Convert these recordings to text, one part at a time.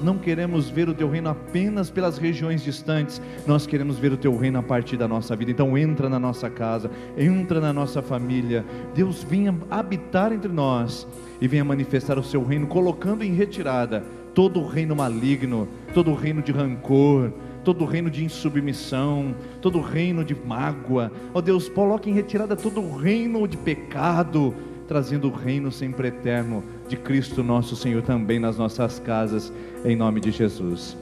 não queremos ver o teu reino apenas pelas regiões distantes, nós queremos ver o teu reino a partir da nossa vida. Então entra na nossa casa, entra na nossa família. Deus, venha habitar entre nós e venha manifestar o seu reino, colocando em retirada todo o reino maligno, todo o reino de rancor, todo o reino de insubmissão, todo o reino de mágoa. Ó Deus, coloque em retirada todo o reino de pecado, trazendo o reino sempre eterno de Cristo nosso Senhor também nas nossas casas, em nome de Jesus.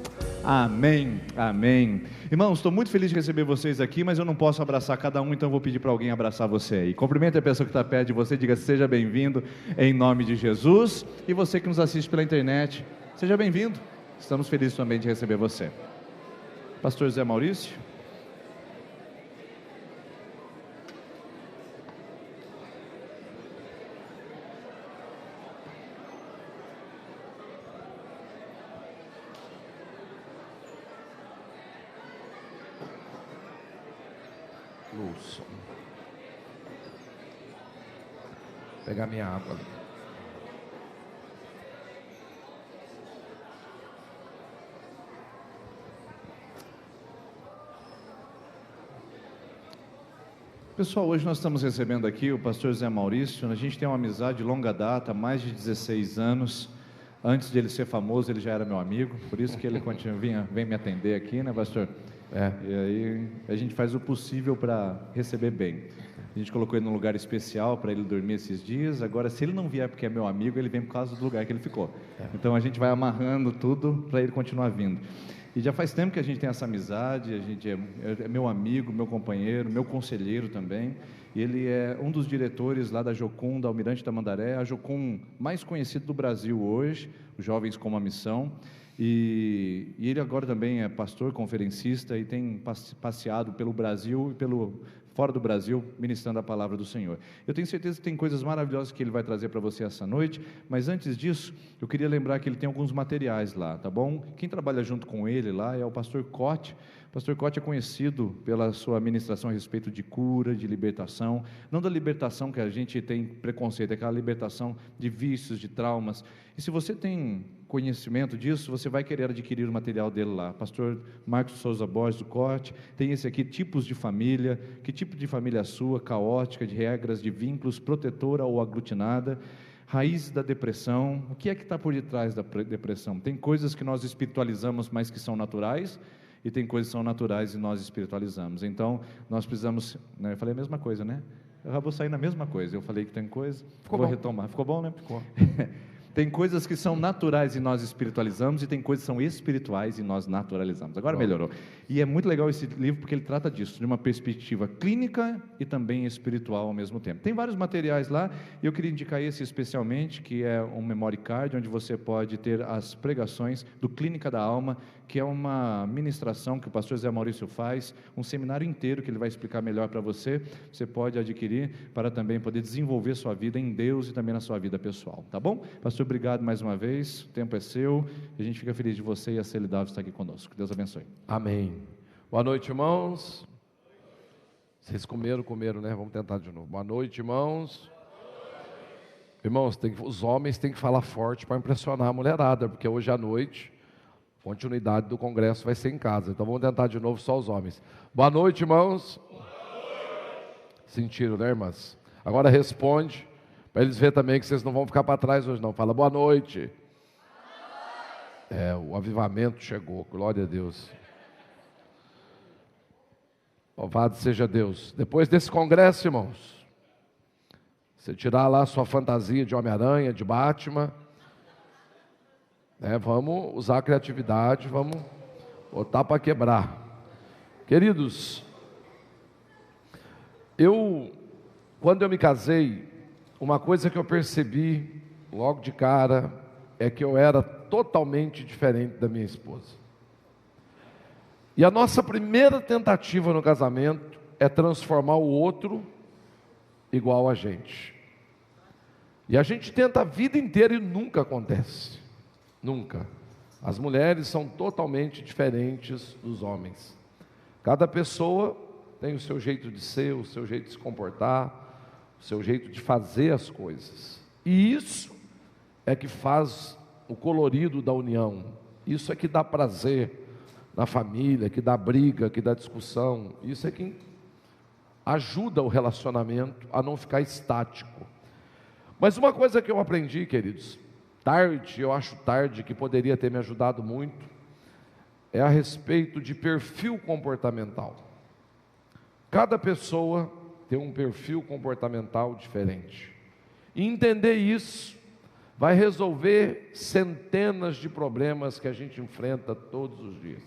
Amém, amém. Irmãos, estou muito feliz de receber vocês aqui, mas eu não posso abraçar cada um, então eu vou pedir para alguém abraçar você aí. Cumprimente a pessoa que está perto de você, diga: seja bem-vindo em nome de Jesus. E você que nos assiste pela internet, seja bem-vindo, estamos felizes também de receber você. Pastor Zé Maurício. Lúcio. Pegar minha água. Pessoal, hoje nós estamos recebendo aqui o pastor Zé Maurício. A gente tem uma amizade de longa data, mais de 16 anos. Antes de ele ser famoso, ele já era meu amigo, por isso que ele vem me atender aqui, né, pastor? E aí a gente faz o possível para receber bem. A gente colocou ele num lugar especial para ele dormir esses dias. Agora, se ele não vier porque é meu amigo, ele vem por causa do lugar que ele ficou. Então a gente vai amarrando tudo para ele continuar vindo. E já faz tempo que a gente tem essa amizade. A gente é meu amigo, meu companheiro, meu conselheiro também. E ele é um dos diretores lá da Jocum, da Almirante Tamandaré, a Jocum mais conhecida do Brasil hoje, os Jovens com uma Missão. E ele agora também é pastor, conferencista e tem passeado pelo Brasil e fora do Brasil, ministrando a palavra do Senhor. Eu tenho certeza que tem coisas maravilhosas que ele vai trazer para você essa noite, mas antes disso, eu queria lembrar que ele tem alguns materiais lá, tá bom? Quem trabalha junto com ele lá é o pastor Cote. O pastor Cote é conhecido pela sua ministração a respeito de cura, de libertação, não da libertação que a gente tem preconceito, é aquela libertação de vícios, de traumas. E se você tem conhecimento disso, você vai querer adquirir o material dele lá. Pastor Marcos Souza Borges do Corte, tem esse aqui, tipos de família, que tipo de família é a sua, caótica, de regras, de vínculos, protetora ou aglutinada, raízes da depressão, o que é que está por detrás da depressão? Tem coisas que nós espiritualizamos, mas que são naturais, e tem coisas que são naturais e nós espiritualizamos. Então, nós precisamos, né, eu falei a mesma coisa, né? Eu já vou sair na mesma coisa, eu falei que tem coisa, vou retomar, ficou bom, né? Ficou. Tem coisas que são naturais e nós espiritualizamos, e tem coisas que são espirituais e nós naturalizamos. Agora melhorou. E é muito legal esse livro porque ele trata disso, de uma perspectiva clínica e também espiritual ao mesmo tempo. Tem vários materiais lá, e eu queria indicar esse especialmente, que é um memory card, onde você pode ter as pregações do Clínica da Alma, que é uma ministração que o pastor Zé Maurício faz, um seminário inteiro que ele vai explicar melhor para você. Você pode adquirir para também poder desenvolver sua vida em Deus e também na sua vida pessoal, tá bom? Pastor, obrigado mais uma vez, o tempo é seu, e a gente fica feliz de você e a Celidável estar aqui conosco. Deus abençoe. Amém. Boa noite, irmãos. Vocês comeram, né? Vamos tentar de novo. Boa noite, irmãos. Irmãos, os homens têm que falar forte para impressionar a mulherada, porque hoje à noite, continuidade do congresso vai ser em casa. Então vamos tentar de novo só os homens. Boa noite, irmãos. Boa noite. Sentiram, né, irmãs? Agora responde, para eles verem também que vocês não vão ficar para trás hoje não. Fala, boa noite. O avivamento chegou, glória a Deus. Louvado seja Deus. Depois desse congresso, irmãos, você tirar lá a sua fantasia de Homem-Aranha, de Batman, vamos usar a criatividade, vamos botar para quebrar. Queridos, quando eu me casei, uma coisa que eu percebi logo de cara é que eu era totalmente diferente da minha esposa. E a nossa primeira tentativa no casamento é transformar o outro igual a gente. E a gente tenta a vida inteira e nunca acontece. Nunca. As mulheres são totalmente diferentes dos homens. Cada pessoa tem o seu jeito de ser, o seu jeito de se comportar, o seu jeito de fazer as coisas. E isso é que faz o colorido da união. Isso é que dá prazer na família, que dá briga, que dá discussão. Isso é que ajuda o relacionamento a não ficar estático. Mas uma coisa que eu aprendi, queridos, eu acho tarde, que poderia ter me ajudado muito, é a respeito de perfil comportamental. Cada pessoa tem um perfil comportamental diferente. E entender isso vai resolver centenas de problemas que a gente enfrenta todos os dias.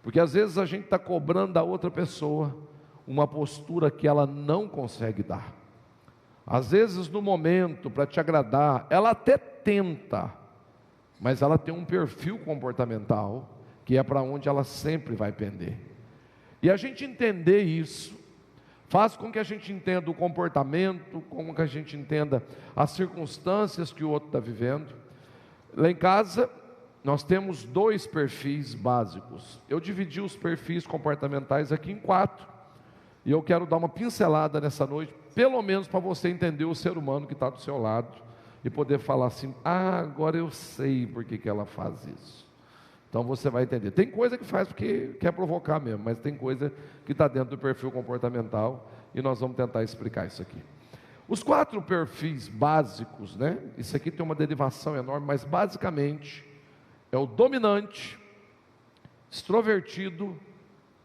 Porque às vezes a gente está cobrando da outra pessoa uma postura que ela não consegue dar. Às vezes no momento, para te agradar, ela até tenta, mas ela tem um perfil comportamental que é para onde ela sempre vai pender. E a gente entender isso faz com que a gente entenda o comportamento, com que a gente entenda as circunstâncias que o outro está vivendo. Lá em casa, nós temos 2 perfis básicos. Eu dividi os perfis comportamentais aqui em 4. E eu quero dar uma pincelada nessa noite, pelo menos para você entender o ser humano que está do seu lado e poder falar assim: ah, agora eu sei por que ela faz isso. Então você vai entender. Tem coisa que faz porque quer provocar mesmo, mas tem coisa que está dentro do perfil comportamental e nós vamos tentar explicar isso aqui. Os 4 perfis básicos, né? Isso aqui tem uma derivação enorme, mas basicamente é o dominante, extrovertido,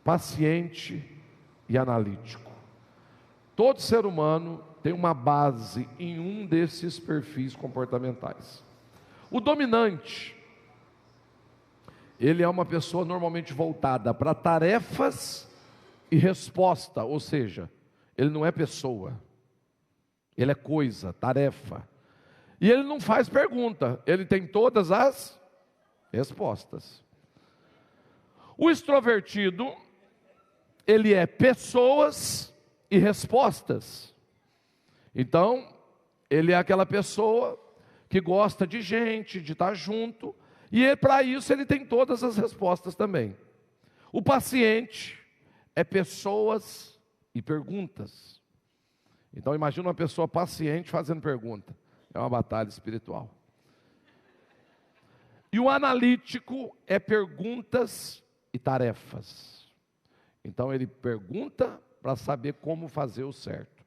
paciente e analítico. Todo ser humano tem uma base em um desses perfis comportamentais. O dominante, ele é uma pessoa normalmente voltada para tarefas e resposta, ou seja, ele não é pessoa, ele é coisa, tarefa. E ele não faz pergunta, ele tem todas as respostas. O extrovertido, ele é pessoas e respostas. Então, ele é aquela pessoa que gosta de gente, de estar junto, e para isso ele tem todas as respostas também. O paciente é pessoas e perguntas. Então imagina uma pessoa paciente fazendo pergunta. É uma batalha espiritual. E o analítico é perguntas e tarefas. Então ele pergunta para saber como fazer o certo.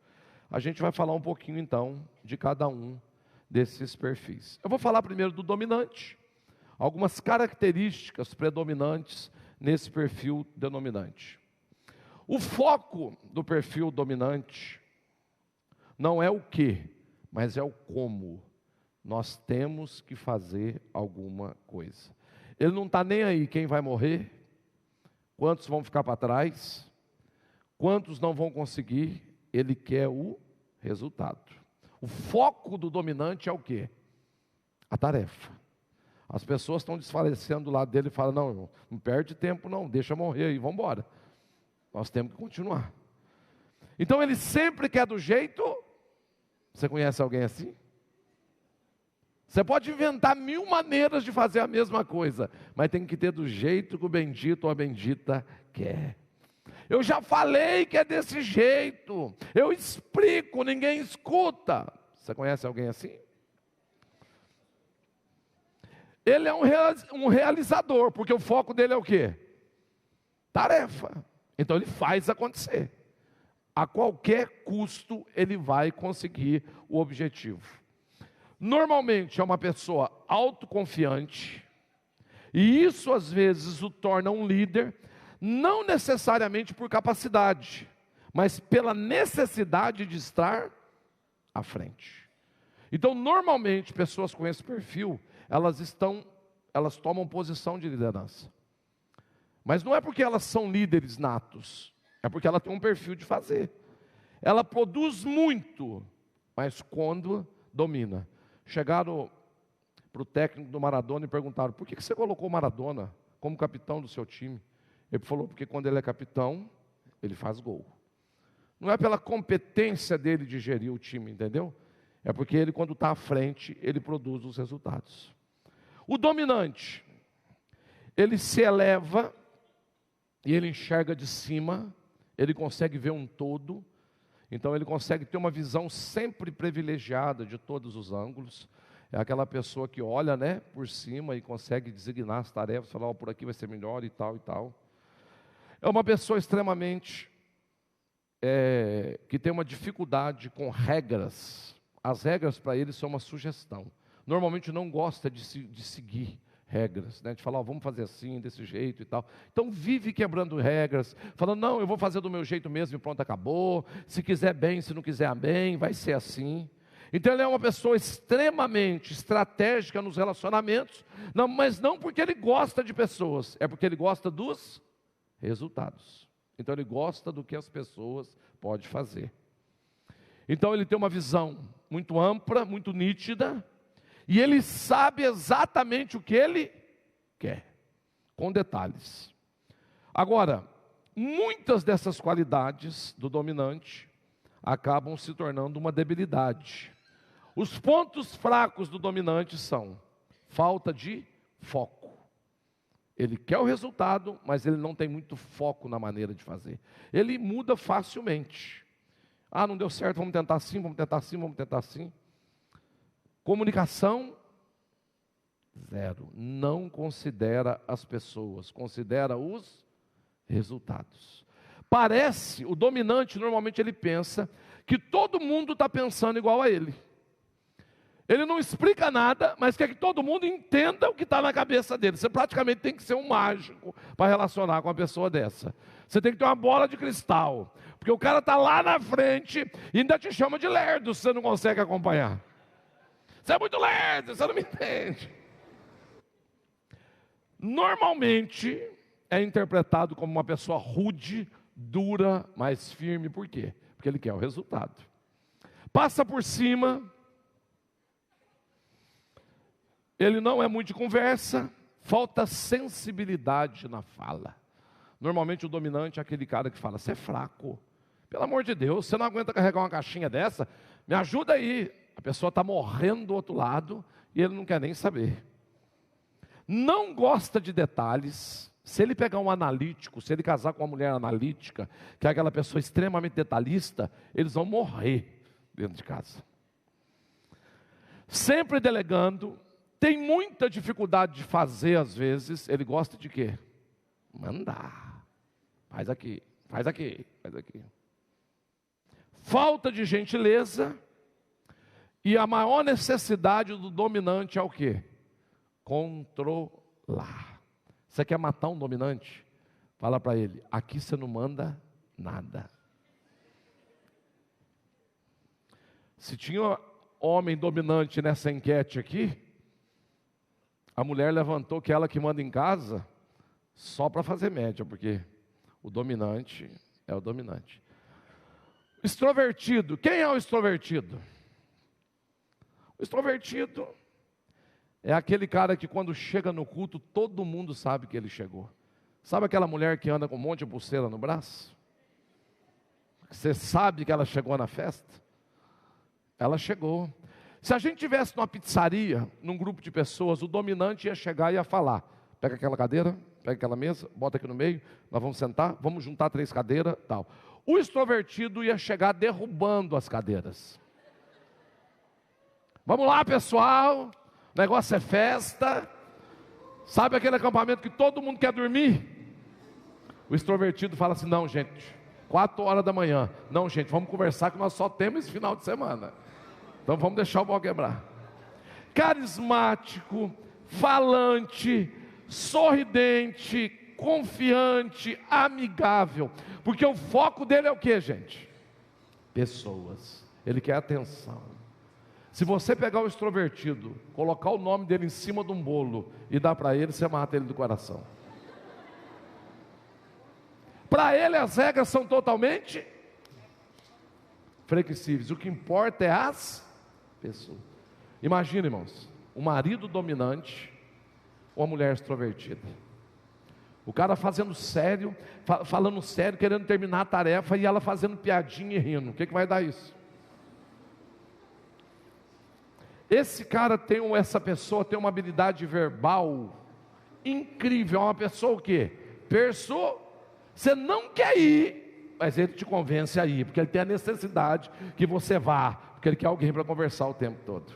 A gente vai falar um pouquinho então de cada um desses perfis. Eu vou falar primeiro do dominante. Algumas características predominantes nesse perfil dominante. O foco do perfil dominante não é o que, mas é o como. Nós temos que fazer alguma coisa. Ele não está nem aí quem vai morrer, quantos vão ficar para trás, quantos não vão conseguir. Ele quer o resultado. O foco do dominante é o que? A tarefa. As pessoas estão desfalecendo do lado dele e falam: não, não perde tempo não, deixa morrer aí, vamos embora. Nós temos que continuar. Então ele sempre quer do jeito. Você conhece alguém assim? Você pode inventar 1000 maneiras de fazer a mesma coisa, mas tem que ter do jeito que o bendito ou a bendita quer. Eu já falei que é desse jeito, eu explico, ninguém escuta. Você conhece alguém assim? Ele é um realizador, porque o foco dele é o quê? Tarefa. Então ele faz acontecer. A qualquer custo ele vai conseguir o objetivo. Normalmente é uma pessoa autoconfiante, e isso às vezes o torna um líder, não necessariamente por capacidade, mas pela necessidade de estar à frente. Então normalmente pessoas com esse perfil, elas tomam posição de liderança. Mas não é porque elas são líderes natos, é porque ela tem um perfil de fazer. Ela produz muito, mas quando domina. Chegaram para o técnico do Maradona e perguntaram: por que você colocou o Maradona como capitão do seu time? Ele falou: porque quando ele é capitão, ele faz gol. Não é pela competência dele de gerir o time, entendeu? É porque ele, quando está à frente, ele produz os resultados. O dominante, ele se eleva e ele enxerga de cima, ele consegue ver um todo, então ele consegue ter uma visão sempre privilegiada de todos os ângulos. É aquela pessoa que olha, né, por cima e consegue designar as tarefas, falar, oh, por aqui vai ser melhor e tal e tal. É uma pessoa extremamente que tem uma dificuldade com regras. As regras para ele são uma sugestão. Normalmente não gosta de seguir regras, né? De falar, oh, vamos fazer assim, desse jeito e tal. Então vive quebrando regras, falando, não, eu vou fazer do meu jeito mesmo e pronto, acabou. Se quiser bem, se não quiser bem, vai ser assim. Então ele é uma pessoa extremamente estratégica nos relacionamentos, não, mas não porque ele gosta de pessoas, é porque ele gosta dos resultados. Então ele gosta do que as pessoas podem fazer. Então ele tem uma visão muito ampla, muito nítida, e ele sabe exatamente o que ele quer, com detalhes. Agora, muitas dessas qualidades do dominante acabam se tornando uma debilidade. Os pontos fracos do dominante são falta de foco. Ele quer o resultado, mas ele não tem muito foco na maneira de fazer. Ele muda facilmente. Ah, não deu certo, vamos tentar assim, vamos tentar assim, vamos tentar assim. Comunicação, zero. Não considera as pessoas, considera os resultados. Parece, o dominante normalmente ele pensa que todo mundo está pensando igual a ele. Ele não explica nada, mas quer que todo mundo entenda o que está na cabeça dele. Você praticamente tem que ser um mágico para relacionar com uma pessoa dessa. Você tem que ter uma bola de cristal, porque o cara está lá na frente e ainda te chama de lerdo se você não consegue acompanhar. Você é muito lerdo, você não me entende. Normalmente é interpretado como uma pessoa rude, dura, mas firme. Por quê? Porque ele quer o resultado. Passa por cima. Ele não é muito de conversa, falta sensibilidade na fala. Normalmente o dominante é aquele cara que fala, você é fraco, pelo amor de Deus, você não aguenta carregar uma caixinha dessa, me ajuda aí. A pessoa está morrendo do outro lado e ele não quer nem saber. Não gosta de detalhes. Se ele pegar um analítico, se ele casar com uma mulher analítica, que é aquela pessoa extremamente detalhista, eles vão morrer dentro de casa. Sempre delegando. Tem muita dificuldade de fazer às vezes. Ele gosta de quê? Mandar. Faz aqui, faz aqui, faz aqui. Falta de gentileza. E a maior necessidade do dominante é o quê? Controlar. Você quer matar um dominante? Fala para ele, aqui você não manda nada. Se tinha homem dominante nessa enquete aqui, a mulher levantou que ela que manda em casa, só para fazer média, porque o dominante é o dominante. Extrovertido, quem é o extrovertido? O extrovertido é aquele cara que quando chega no culto, todo mundo sabe que ele chegou. Sabe aquela mulher que anda com um monte de pulseira no braço? Você sabe que ela chegou na festa? Ela chegou. Se a gente tivesse numa pizzaria, num grupo de pessoas, o dominante ia chegar e ia falar, pega aquela cadeira, pega aquela mesa, bota aqui no meio, nós vamos sentar, vamos juntar 3 cadeiras, tal. O extrovertido ia chegar derrubando as cadeiras. Vamos lá, pessoal, o negócio é festa. Sabe aquele acampamento que todo mundo quer dormir? O extrovertido fala assim, não gente, 4 horas da manhã, não gente, vamos conversar que nós só temos esse final de semana. Então vamos deixar o pau quebrar. Carismático, falante, sorridente, confiante, amigável. Porque o foco dele é o que, gente? Pessoas. Ele quer atenção. Se você pegar o extrovertido, colocar o nome dele em cima de um bolo e dar para ele, você mata ele do coração. Para ele as regras são totalmente flexíveis. O que importa é as pessoas. Imagina, irmãos, um marido dominante ou uma mulher extrovertida. O cara fazendo sério, falando sério, querendo terminar a tarefa, e ela fazendo piadinha e rindo. O que vai dar isso? Essa pessoa tem uma habilidade verbal incrível. É uma pessoa o quê? Você não quer ir, mas ele te convence a ir, porque ele tem a necessidade que você vá, porque ele quer alguém para conversar o tempo todo.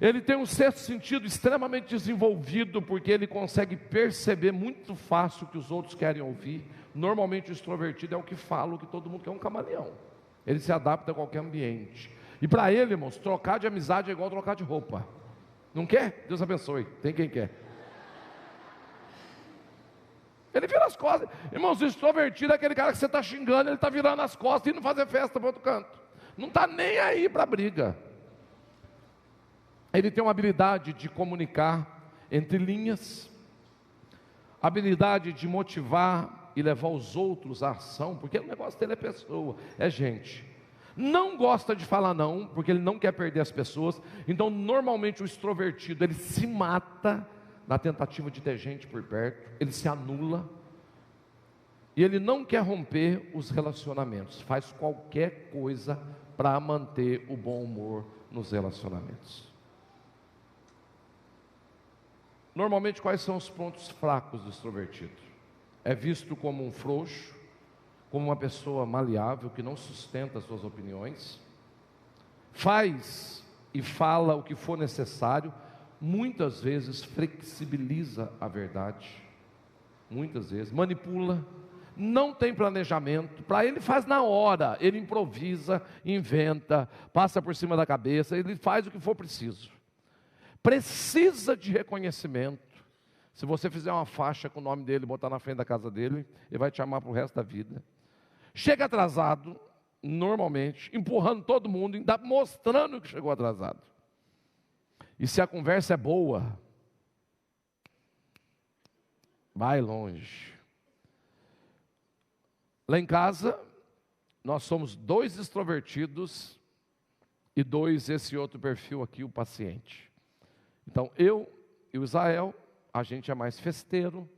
Ele tem um sexto sentido extremamente desenvolvido, porque ele consegue perceber muito fácil o que os outros querem ouvir. Normalmente o extrovertido é o que fala, o que todo mundo quer, um camaleão. Ele se adapta a qualquer ambiente. E para ele, irmãos, trocar de amizade é igual trocar de roupa. Não quer? Deus abençoe. Tem quem quer. Ele vira as costas. Irmãos, o extrovertido é aquele cara que você está xingando, ele está virando as costas e indo fazer festa para outro canto. Não está nem aí para a briga. Ele tem uma habilidade de comunicar entre linhas, habilidade de motivar e levar os outros à ação, porque o negócio dele é pessoa, é gente. Não gosta de falar não, porque ele não quer perder as pessoas. Então normalmente o extrovertido, ele se mata na tentativa de ter gente por perto, ele se anula, e ele não quer romper os relacionamentos, faz qualquer coisa para manter o bom humor nos relacionamentos. Normalmente, quais são os pontos fracos do extrovertido? É visto como um frouxo, como uma pessoa maleável, que não sustenta as suas opiniões, faz e fala o que for necessário, muitas vezes flexibiliza a verdade, muitas vezes manipula, não tem planejamento, para ele faz na hora, ele improvisa, inventa, passa por cima da cabeça, ele faz o que for preciso. Precisa de reconhecimento. Se você fizer uma faixa com o nome dele, botar na frente da casa dele, ele vai te amar para o resto da vida. Chega atrasado, normalmente, empurrando todo mundo, ainda mostrando que chegou atrasado. E se a conversa é boa, vai longe. Lá em casa, nós somos 2 extrovertidos e 2 esse outro perfil aqui, o paciente. Então, eu e o Israel, a gente é mais festeiro,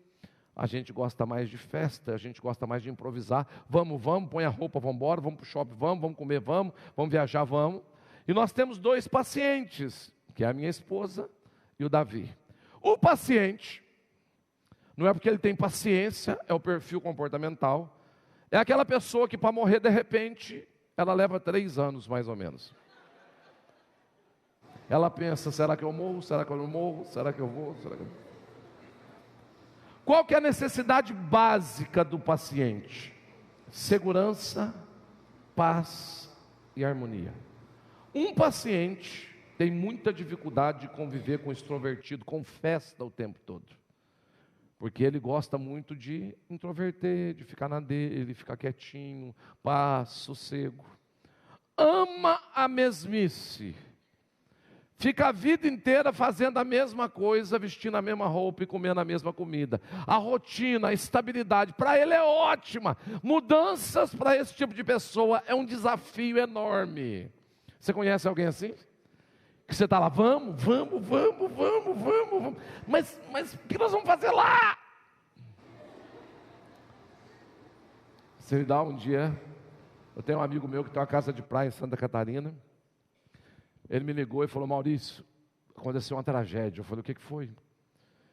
a gente gosta mais de festa, a gente gosta mais de improvisar. Vamos, põe a roupa, vamos embora, vamos para o shopping, vamos comer, vamos viajar, vamos. E nós temos 2 pacientes, que é a minha esposa e o Davi. O paciente, não é porque ele tem paciência, é o perfil comportamental, é aquela pessoa que para morrer de repente, ela leva 3 anos mais ou menos. Ela pensa, será que eu morro? Será que eu não morro? Será que eu vou? Será que eu... Qual que é a necessidade básica do paciente? Segurança, paz e harmonia. Um paciente tem muita dificuldade de conviver com o extrovertido, com festa o tempo todo. Porque ele gosta muito de introverter, de ficar na dele, ficar quietinho, paz, sossego. Ama a mesmice. Fica a vida inteira fazendo a mesma coisa, vestindo a mesma roupa e comendo a mesma comida. A rotina, a estabilidade, para ele é ótima. Mudanças para esse tipo de pessoa é um desafio enorme. Você conhece alguém assim? Que você está lá, vamos. Mas o que nós vamos fazer lá? Você me dá um dia, eu tenho um amigo meu que tem uma casa de praia em Santa Catarina. Ele me ligou e falou, Maurício, aconteceu uma tragédia. Eu falei, o que foi?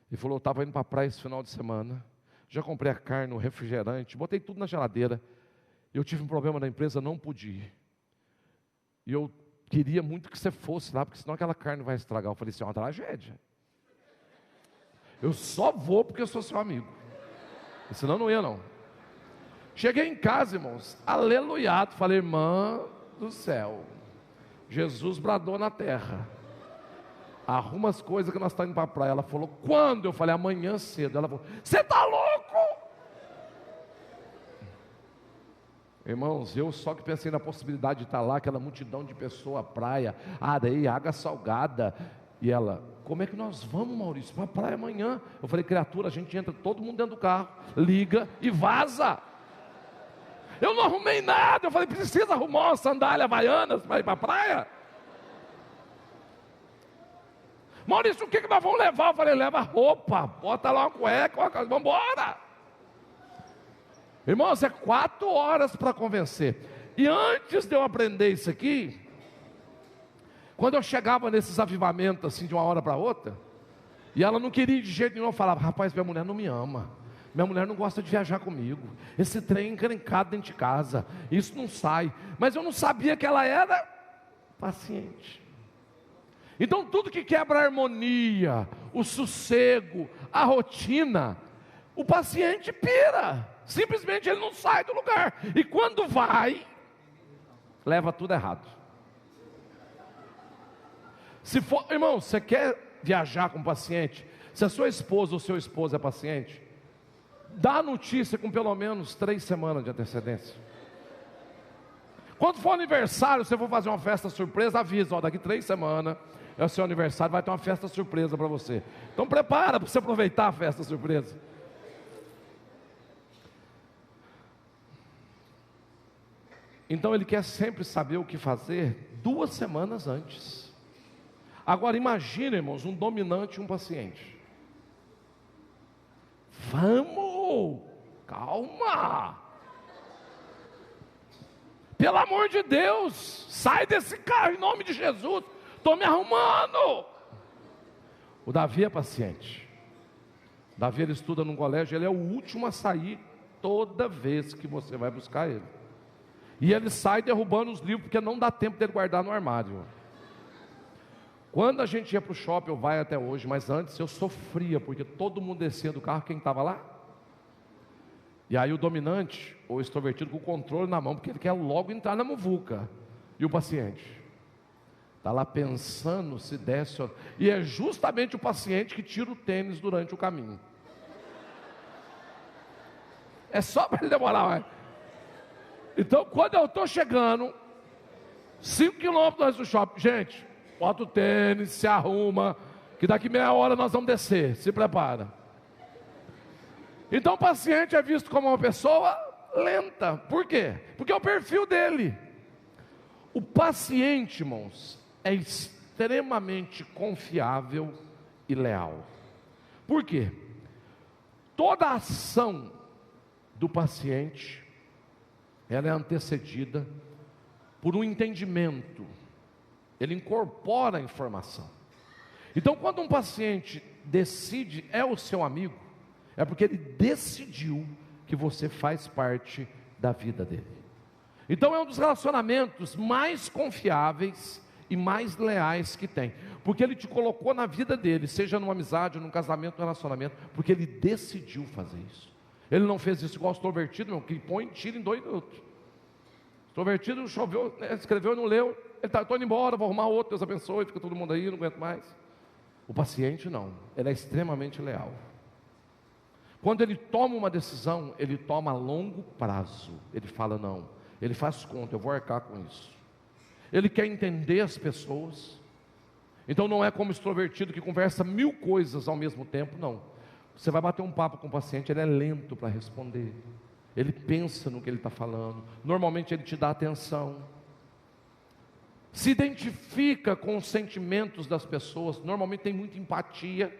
Ele falou, eu estava indo para a praia esse final de semana, já comprei a carne, o refrigerante, botei tudo na geladeira. Eu tive um problema na empresa, não pude ir. E eu queria muito que você fosse lá, porque senão aquela carne vai estragar. Eu falei, isso é uma tragédia. Eu só vou porque eu sou seu amigo. E senão não ia não. Cheguei em casa, irmãos, aleluiado, falei, irmã do céu, Jesus bradou na terra, arruma as coisas que nós estamos indo para a praia. Ela falou, quando? Eu falei, amanhã cedo. Ela falou, você está louco? Irmãos, eu só que pensei na possibilidade de estar lá, aquela multidão de pessoas, praia, areia, água salgada. E ela, como é que nós vamos, Maurício, para a praia amanhã? Eu falei, criatura, a gente entra todo mundo dentro do carro, liga e vaza. Eu não arrumei nada. Eu falei, precisa arrumar uma sandália havaianas para ir para a praia? Maurício, o que nós vamos levar? Eu falei, leva roupa, bota lá uma cueca, vamos embora. Irmãos, é 4 horas para convencer. E antes de eu aprender isso aqui, quando eu chegava nesses avivamentos assim de uma hora para outra, e ela não queria ir de jeito nenhum, eu falava, rapaz, minha mulher não me ama. Minha mulher não gosta de viajar comigo. Esse trem encrencado dentro de casa, isso não sai. Mas eu não sabia que ela era paciente. Então tudo que quebra a harmonia, o sossego, a rotina, o paciente pira, simplesmente ele não sai do lugar, e quando vai, leva tudo errado. Se for, irmão, você quer viajar com o paciente, se a sua esposa ou seu esposo é paciente, dá a notícia com pelo menos 3 semanas de antecedência. Quando for aniversário, você for fazer uma festa surpresa, avisa, daqui 3 semanas é o seu aniversário, vai ter uma festa surpresa para você. Então prepara para você aproveitar a festa surpresa. Então ele quer sempre saber o que fazer 2 semanas antes. Agora imagine, irmãos, um dominante e um paciente. Vamos, calma. Pelo amor de Deus, sai desse carro em nome de Jesus. Estou me arrumando. O Davi é paciente. O Davi, ele estuda num colégio, ele é o último a sair toda vez que você vai buscar ele. E ele sai derrubando os livros, porque não dá tempo dele guardar no armário. Quando a gente ia para o shopping, eu vai até hoje, mas antes eu sofria, porque todo mundo descia do carro, quem estava lá? E aí o dominante, ou extrovertido, com o controle na mão, porque ele quer logo entrar na muvuca. E o paciente está lá pensando se desce ou... E é justamente o paciente que tira o tênis durante o caminho. É só para ele demorar mais. Então, quando eu estou chegando, 5 quilômetros antes do shopping, gente, bota o tênis, se arruma, que daqui meia hora nós vamos descer, se prepara. Então o paciente é visto como uma pessoa lenta. Por quê? Porque é o perfil dele. O paciente, irmãos, é extremamente confiável e leal. Por quê? Toda a ação do paciente, ela é antecedida por um entendimento. Ele incorpora a informação. Então, quando um paciente decide, é o seu amigo, é porque ele decidiu que você faz parte da vida dele. Então, é um dos relacionamentos mais confiáveis e mais leais que tem, porque ele te colocou na vida dele, seja numa amizade, num casamento, num relacionamento, porque ele decidiu fazer isso. Ele não fez isso igual o extrovertido, que põe e tira em 2 minutos. O extrovertido choveu, escreveu e não leu. Ele está, estou indo embora, vou arrumar outro, Deus abençoe, fica todo mundo aí, não aguento mais. O paciente não, ele é extremamente leal. Quando ele toma uma decisão, ele toma a longo prazo. Ele fala não, ele faz conta, eu vou arcar com isso. Ele quer entender as pessoas. Então não é como o extrovertido que conversa 1000 coisas ao mesmo tempo, não. Você vai bater um papo com o paciente, ele é lento para responder. Ele pensa no que ele está falando. Normalmente ele te dá atenção. Se identifica com os sentimentos das pessoas. Normalmente tem muita empatia.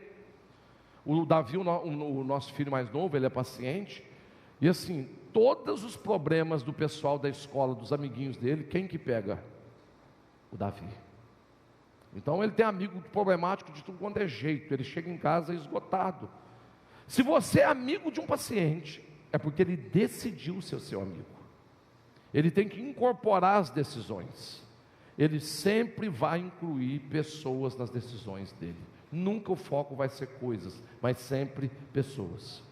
O Davi, o nosso filho mais novo, ele é paciente. E assim, todos os problemas do pessoal da escola, dos amiguinhos dele, quem que pega? O Davi. Então ele tem amigo problemático de tudo quanto é jeito. Ele chega em casa esgotado. Se você é amigo de um paciente, é porque ele decidiu ser seu amigo. Ele tem que incorporar as decisões. Ele sempre vai incluir pessoas nas decisões dele. Nunca o foco vai ser coisas, mas sempre pessoas.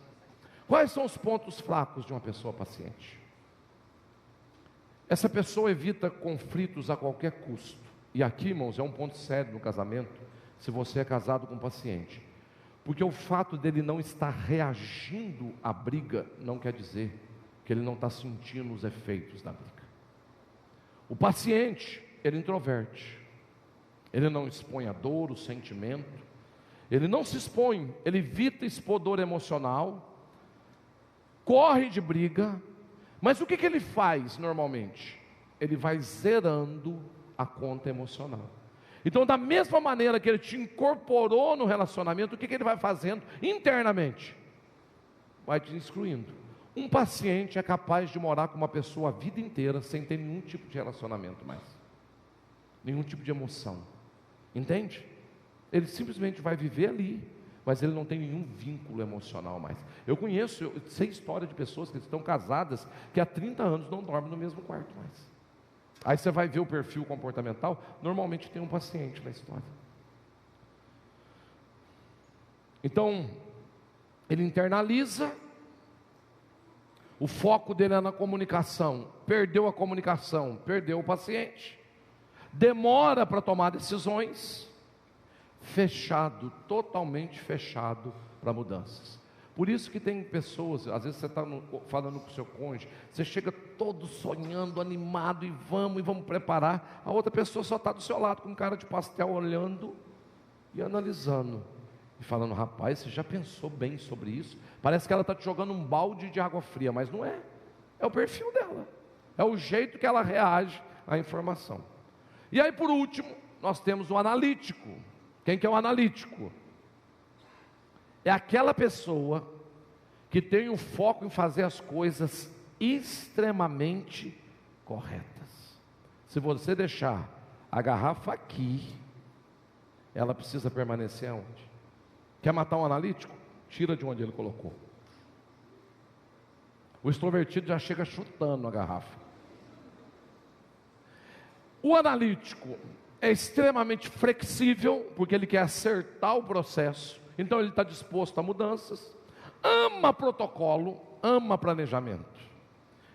Quais são os pontos fracos de uma pessoa paciente? Essa pessoa evita conflitos a qualquer custo. E aqui, irmãos, é um ponto sério no casamento, se você é casado com um paciente. Porque o fato dele não estar reagindo à briga, não quer dizer que ele não está sentindo os efeitos da briga. O paciente, ele introverte. Ele não expõe a dor, o sentimento. Ele não se expõe, ele evita expor dor emocional. Corre de briga. Mas o que ele faz normalmente? Ele vai zerando a conta emocional. Então, da mesma maneira que ele te incorporou no relacionamento, o que ele vai fazendo internamente? Vai te excluindo. Um paciente é capaz de morar com uma pessoa a vida inteira sem ter nenhum tipo de relacionamento mais, nenhum tipo de emoção, entende? Ele simplesmente vai viver ali, mas ele não tem nenhum vínculo emocional mais. Eu sei história de pessoas que estão casadas, que há 30 anos não dormem no mesmo quarto mais. Aí você vai ver o perfil comportamental, normalmente tem um paciente na história. Então, ele internaliza, o foco dele é na comunicação, perdeu a comunicação, perdeu o paciente, demora para tomar decisões, fechado, totalmente fechado para mudanças. Por isso que tem pessoas, às vezes você está falando com o seu cônjuge, você chega todo sonhando, animado, e vamos preparar, a outra pessoa só está do seu lado, com cara de pastel, olhando e analisando, e falando: rapaz, você já pensou bem sobre isso? Parece que ela está te jogando um balde de água fria, mas não é, é o perfil dela, é o jeito que ela reage à informação. E aí, por último, nós temos o analítico. Quem que é o analítico? É aquela pessoa que tem o foco em fazer as coisas extremamente corretas. Se você deixar a garrafa aqui, ela precisa permanecer aonde? Quer matar um analítico? Tira de onde ele colocou. O extrovertido já chega chutando a garrafa. O analítico é extremamente flexível, porque ele quer acertar o processo, então ele está disposto a mudanças, ama protocolo, ama planejamento.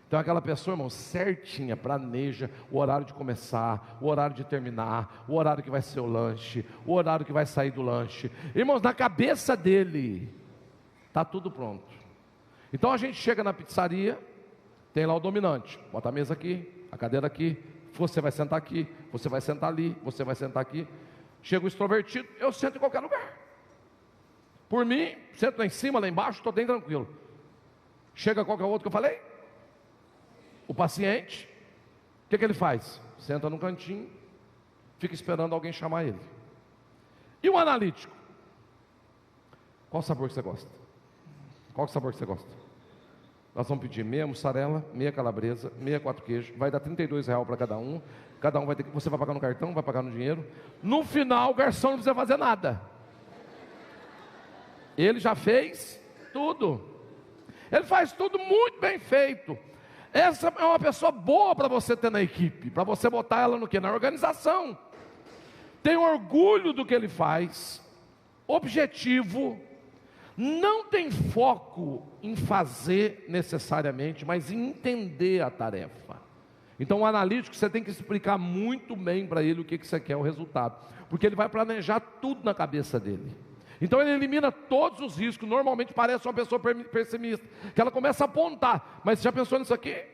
Então aquela pessoa, irmão, certinha, planeja o horário de começar, o horário de terminar, o horário que vai ser o lanche, o horário que vai sair do lanche. Irmãos, na cabeça dele está tudo pronto. Então a gente chega na pizzaria, tem lá o dominante, bota a mesa aqui, a cadeira aqui, você vai sentar aqui, você vai sentar ali, você vai sentar aqui. Chega o extrovertido, eu sento em qualquer lugar. Por mim, sento lá em cima, lá embaixo, estou bem tranquilo. Chega qualquer outro que eu falei, o paciente, o que ele faz? Senta num cantinho, fica esperando alguém chamar ele. E o analítico? Qual sabor que você gosta? Qual sabor que você gosta? Nós vamos pedir meia mussarela, meia calabresa, meia 4 queijos, vai dar R$32 para cada um vai ter que, você vai pagar no cartão, vai pagar no dinheiro. No final o garçom não precisa fazer nada, ele já fez tudo, ele faz tudo muito bem feito. Essa é uma pessoa boa para você ter na equipe, para você botar ela no quê? Na organização. Tem orgulho do que ele faz, objetivo, não tem foco em fazer necessariamente, mas em entender a tarefa. Então o analítico, você tem que explicar muito bem para ele o que você quer, o resultado, porque ele vai planejar tudo na cabeça dele. Então ele elimina todos os riscos. Normalmente parece uma pessoa pessimista, que ela começa a apontar: mas você já pensou nisso aqui?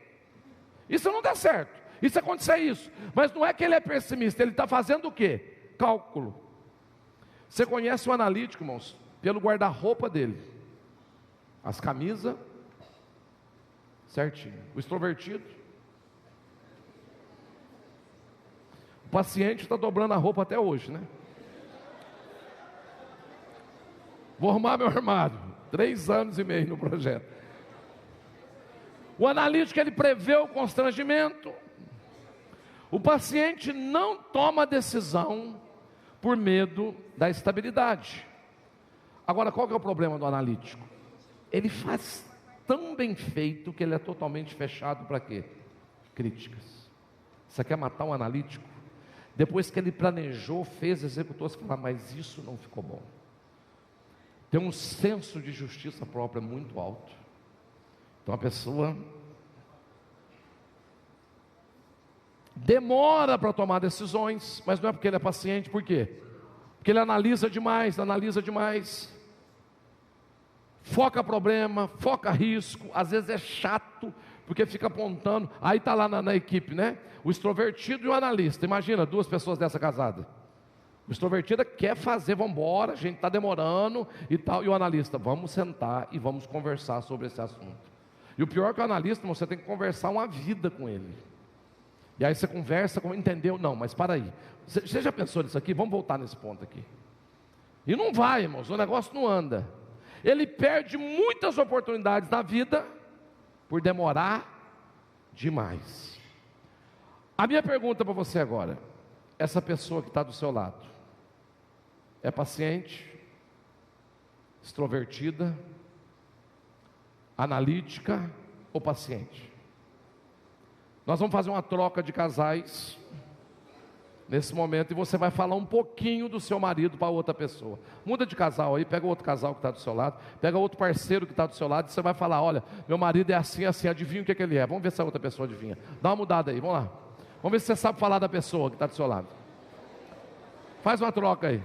Isso não dá certo, isso acontecer isso. Mas não é que ele é pessimista, ele está fazendo o quê? Cálculo. Você conhece o analítico, irmãos, pelo guarda-roupa dele, as camisas certinho. O extrovertido, o paciente está dobrando a roupa até hoje, né? Vou arrumar meu armário, 3 anos e meio no projeto. O analítico, ele prevê o constrangimento. O paciente não toma decisão por medo da estabilidade. Agora, qual que é o problema do analítico? Ele faz tão bem feito que ele é totalmente fechado para quê? Críticas. Você quer matar um analítico? Depois que ele planejou, fez, executou, você fala: mas isso não ficou bom. Tem um senso de justiça própria muito alto. Então a pessoa demora para tomar decisões, mas não é porque ele é paciente. Por quê? Porque ele analisa demais, foca problema, foca risco, às vezes é chato, porque fica apontando. Aí está lá na equipe, né? O extrovertido e o analista. Imagina 2 pessoas dessa casada. O extrovertido quer fazer, vamos embora, a gente está demorando e tal. E o analista: vamos sentar e vamos conversar sobre esse assunto. E o pior é que o analista, você tem que conversar uma vida com ele. E aí você conversa, entendeu? Não, mas para aí, você já pensou nisso aqui? Vamos voltar nesse ponto aqui. E não vai, irmãos, o negócio não anda. Ele perde muitas oportunidades na vida por demorar demais. A minha pergunta para você agora: essa pessoa que está do seu lado é paciente, extrovertida, analítica ou paciente? Nós vamos fazer uma troca de casais. nesse momento, e você vai falar um pouquinho do seu marido para outra pessoa. Muda de casal aí, pega outro casal que está do seu lado, pega outro parceiro que está do seu lado, e você vai falar: olha, meu marido é assim, assim, adivinha o que ele é. Vamos ver se a outra pessoa adivinha. Dá uma mudada aí, vamos lá. Vamos ver se você sabe falar da pessoa que está do seu lado. Faz uma troca aí.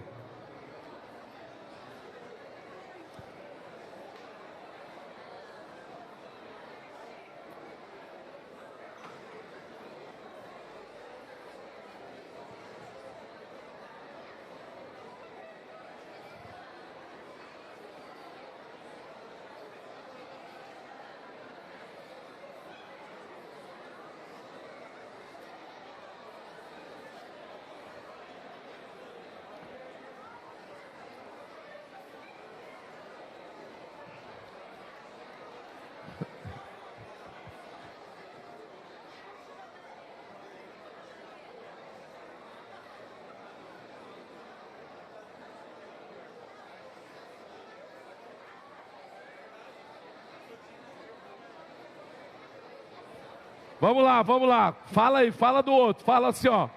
Vamos lá, vamos lá. Fala aí, fala do outro. Fala assim, ó. O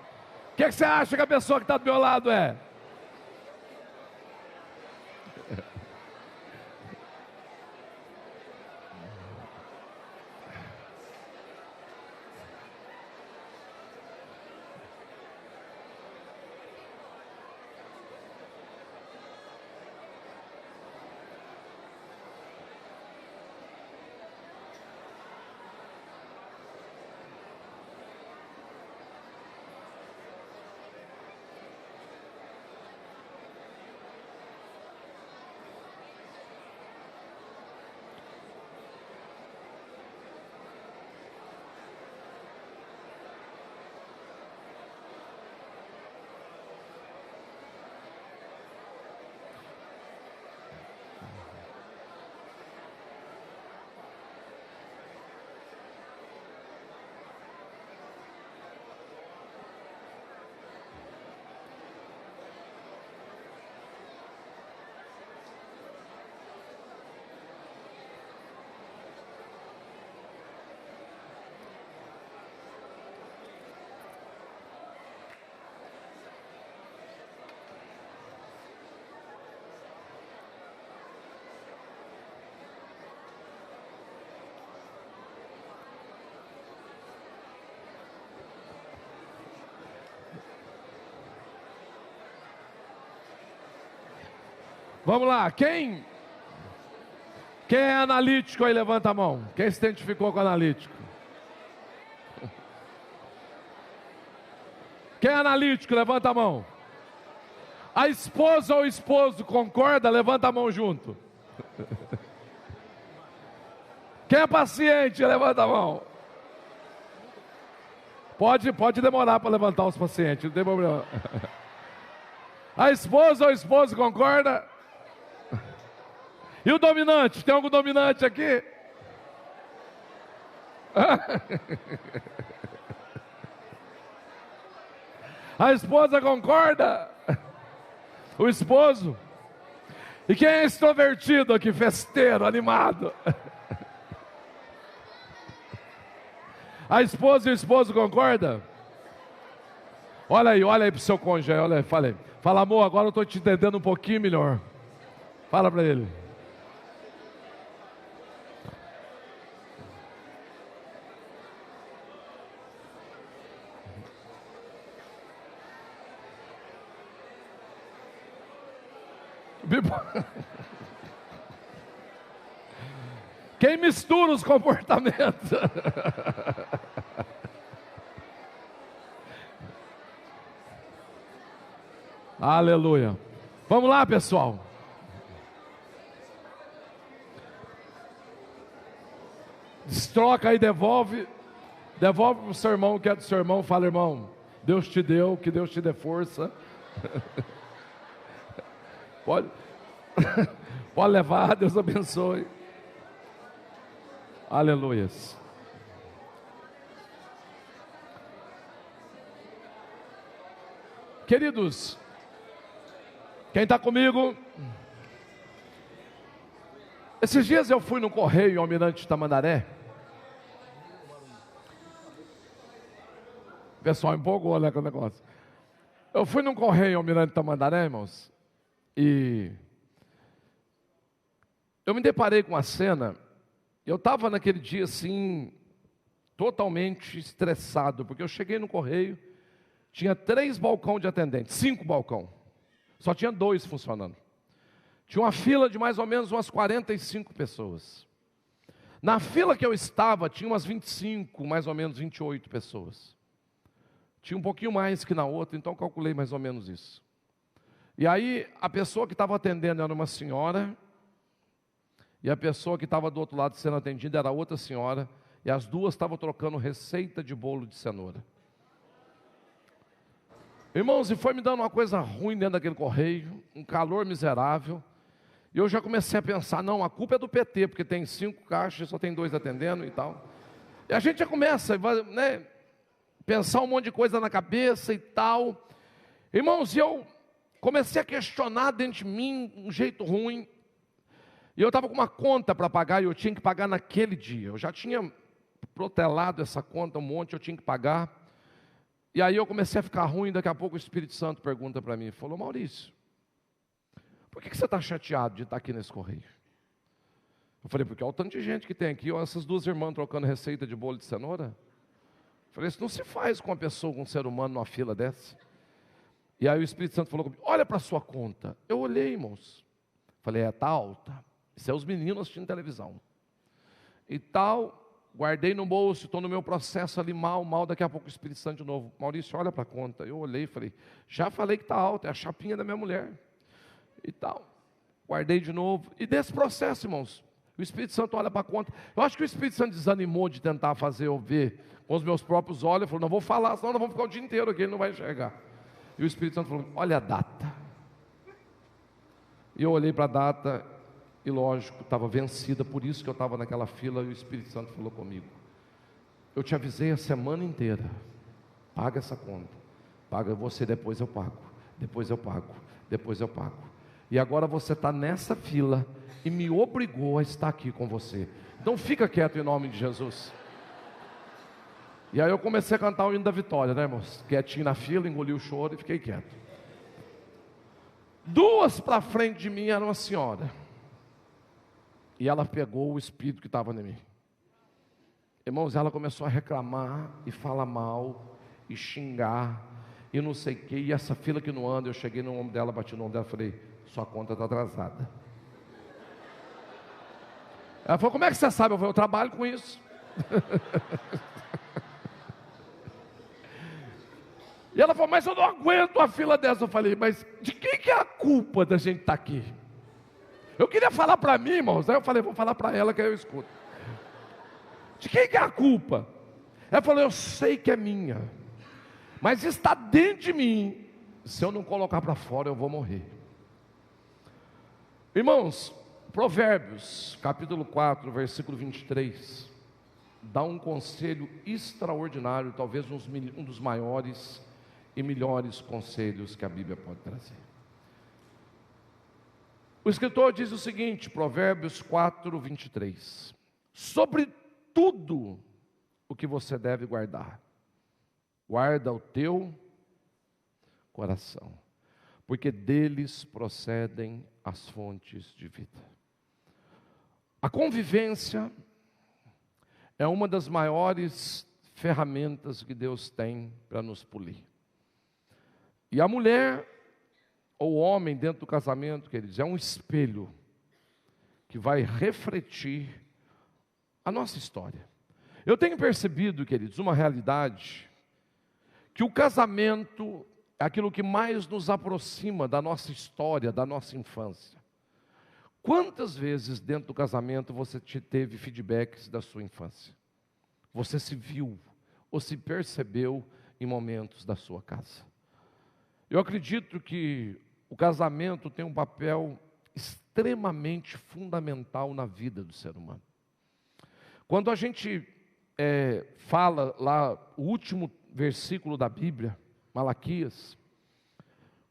que você acha que a pessoa que está do meu lado é? Vamos lá, quem é analítico aí, levanta a mão. Quem se identificou com analítico? Quem é analítico, levanta a mão. A esposa ou o esposo concorda, levanta a mão junto. Quem é paciente, levanta a mão. Pode demorar para levantar os pacientes, não tem problema. A esposa ou o esposo concorda? E o dominante? Tem algum dominante aqui? A esposa concorda? O esposo? E quem é extrovertido aqui, festeiro, animado? A esposa e o esposo concordam? Olha aí para o seu cônjuge, olha aí, fala aí. Fala: amor, agora eu estou te entendendo um pouquinho melhor. Fala para ele. Quem mistura os comportamentos? Aleluia. Vamos lá, pessoal. Destroca aí, devolve para o seu irmão que é do seu irmão. Fala: irmão, Deus te deu, que Deus te dê força. Pode levar, Deus abençoe. Aleluias. Queridos, quem está comigo? Esses dias eu fui no correio em Almirante Tamandaré. O pessoal empolgou, né, com o negócio. Eu fui num correio Almirante Tamandaré, irmãos, e eu me deparei com uma cena. Eu estava naquele dia assim, totalmente estressado, porque eu cheguei no correio, tinha 3 balcões de atendentes, 5 balcões, só tinha 2 funcionando. Tinha uma fila de mais ou menos umas 45 pessoas. Na fila que eu estava, tinha umas 25, mais ou menos 28 pessoas. Tinha um pouquinho mais que na outra, então eu calculei mais ou menos isso. E aí, a pessoa que estava atendendo era uma senhora, e a pessoa que estava do outro lado sendo atendida era outra senhora, e as duas estavam trocando receita de bolo de cenoura. Irmãos, e foi me dando uma coisa ruim dentro daquele correio, um calor miserável, e eu já comecei a pensar, não, a culpa é do PT, porque tem 5 caixas, só tem 2 atendendo e tal. E a gente já começa, né, pensar um monte de coisa na cabeça e tal. Irmãos, e eu comecei a questionar dentro de mim, um jeito ruim. E eu estava com uma conta para pagar, e eu tinha que pagar naquele dia. Eu já tinha protelado essa conta um monte, eu tinha que pagar. E aí eu comecei a ficar ruim, daqui a pouco o Espírito Santo pergunta para mim, falou, Maurício, por que você está chateado de estar aqui nesse correio? Eu falei, porque olha o tanto de gente que tem aqui, olha essas 2 irmãs trocando receita de bolo de cenoura. Eu falei, isso não se faz com uma pessoa, com um ser humano numa fila dessa. E aí o Espírito Santo falou comigo, olha para a sua conta. Eu olhei, irmãos. Falei, está alta. Isso é os meninos assistindo televisão. E tal, guardei no bolso, estou no meu processo ali mal, daqui a pouco o Espírito Santo de novo. Maurício, olha para a conta. Eu olhei e falei, já falei que está alta, é a chapinha da minha mulher. E tal, guardei de novo. E desse processo, irmãos, o Espírito Santo olha para a conta. Eu acho que o Espírito Santo desanimou de tentar fazer eu ver com os meus próprios olhos. Ele falou, não vou falar, senão nós vamos ficar o dia inteiro aqui, ele não vai enxergar. E o Espírito Santo falou, olha a data. E eu olhei para a data e lógico, estava vencida, por isso que eu estava naquela fila. E o Espírito Santo falou comigo, eu te avisei a semana inteira, paga essa conta, paga você, depois eu pago, depois eu pago, depois eu pago. E agora você está nessa fila e me obrigou a estar aqui com você. Então fica quieto em nome de Jesus. E aí eu comecei a cantar o hino da vitória, né, irmãos? Quietinho na fila, engoli o choro e fiquei quieto. 2 para frente de mim era uma senhora. E ela pegou o espírito que estava em mim. Irmãos, ela começou a reclamar e falar mal e xingar e não sei o que. E essa fila que não anda, eu cheguei no ombro dela, bati no ombro dela e falei, sua conta está atrasada. Ela falou, como é que você sabe? Eu falei, eu trabalho com isso. E ela falou, mas eu não aguento uma fila dessa. Eu falei, mas de quem que é a culpa da gente estar aqui? Eu queria falar para mim, irmãos. Aí eu falei, vou falar para ela que aí eu escuto. De quem que é a culpa? Ela falou, eu sei que é minha, mas está dentro de mim. Se eu não colocar para fora, eu vou morrer. Irmãos, Provérbios, capítulo 4, versículo 23, dá um conselho extraordinário, talvez um dos maiores e melhores conselhos que a Bíblia pode trazer. O escritor diz o seguinte, Provérbios 4, 23, sobre tudo o que você deve guardar, guarda o teu coração, porque deles procedem as fontes de vida. A convivência é uma das maiores ferramentas que Deus tem para nos polir. E a mulher ou o homem dentro do casamento, queridos, é um espelho que vai refletir a nossa história. Eu tenho percebido, queridos, uma realidade, que o casamento é aquilo que mais nos aproxima da nossa história, da nossa infância. Quantas vezes dentro do casamento você teve feedbacks da sua infância? Você se viu ou se percebeu em momentos da sua casa? Eu acredito que o casamento tem um papel extremamente fundamental na vida do ser humano. Quando a gente fala lá, o último versículo da Bíblia, Malaquias,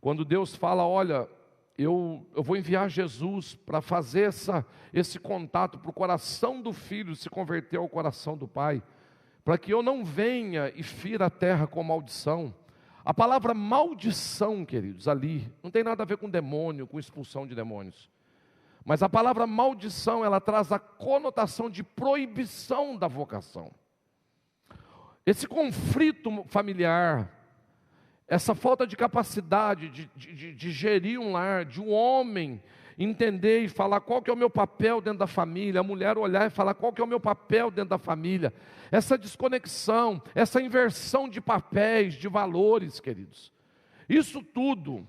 quando Deus fala, olha, eu vou enviar Jesus para fazer esse contato para o coração do filho se converter ao coração do pai, para que eu não venha e fira a terra com maldição. A palavra maldição, queridos, ali, não tem nada a ver com demônio, com expulsão de demônios. Mas a palavra maldição, ela traz a conotação de proibição da vocação. Esse conflito familiar, essa falta de capacidade de gerir um lar, de um homem entender e falar qual que é o meu papel dentro da família, a mulher olhar e falar qual que é o meu papel dentro da família, essa desconexão, essa inversão de papéis, de valores, queridos. Isso tudo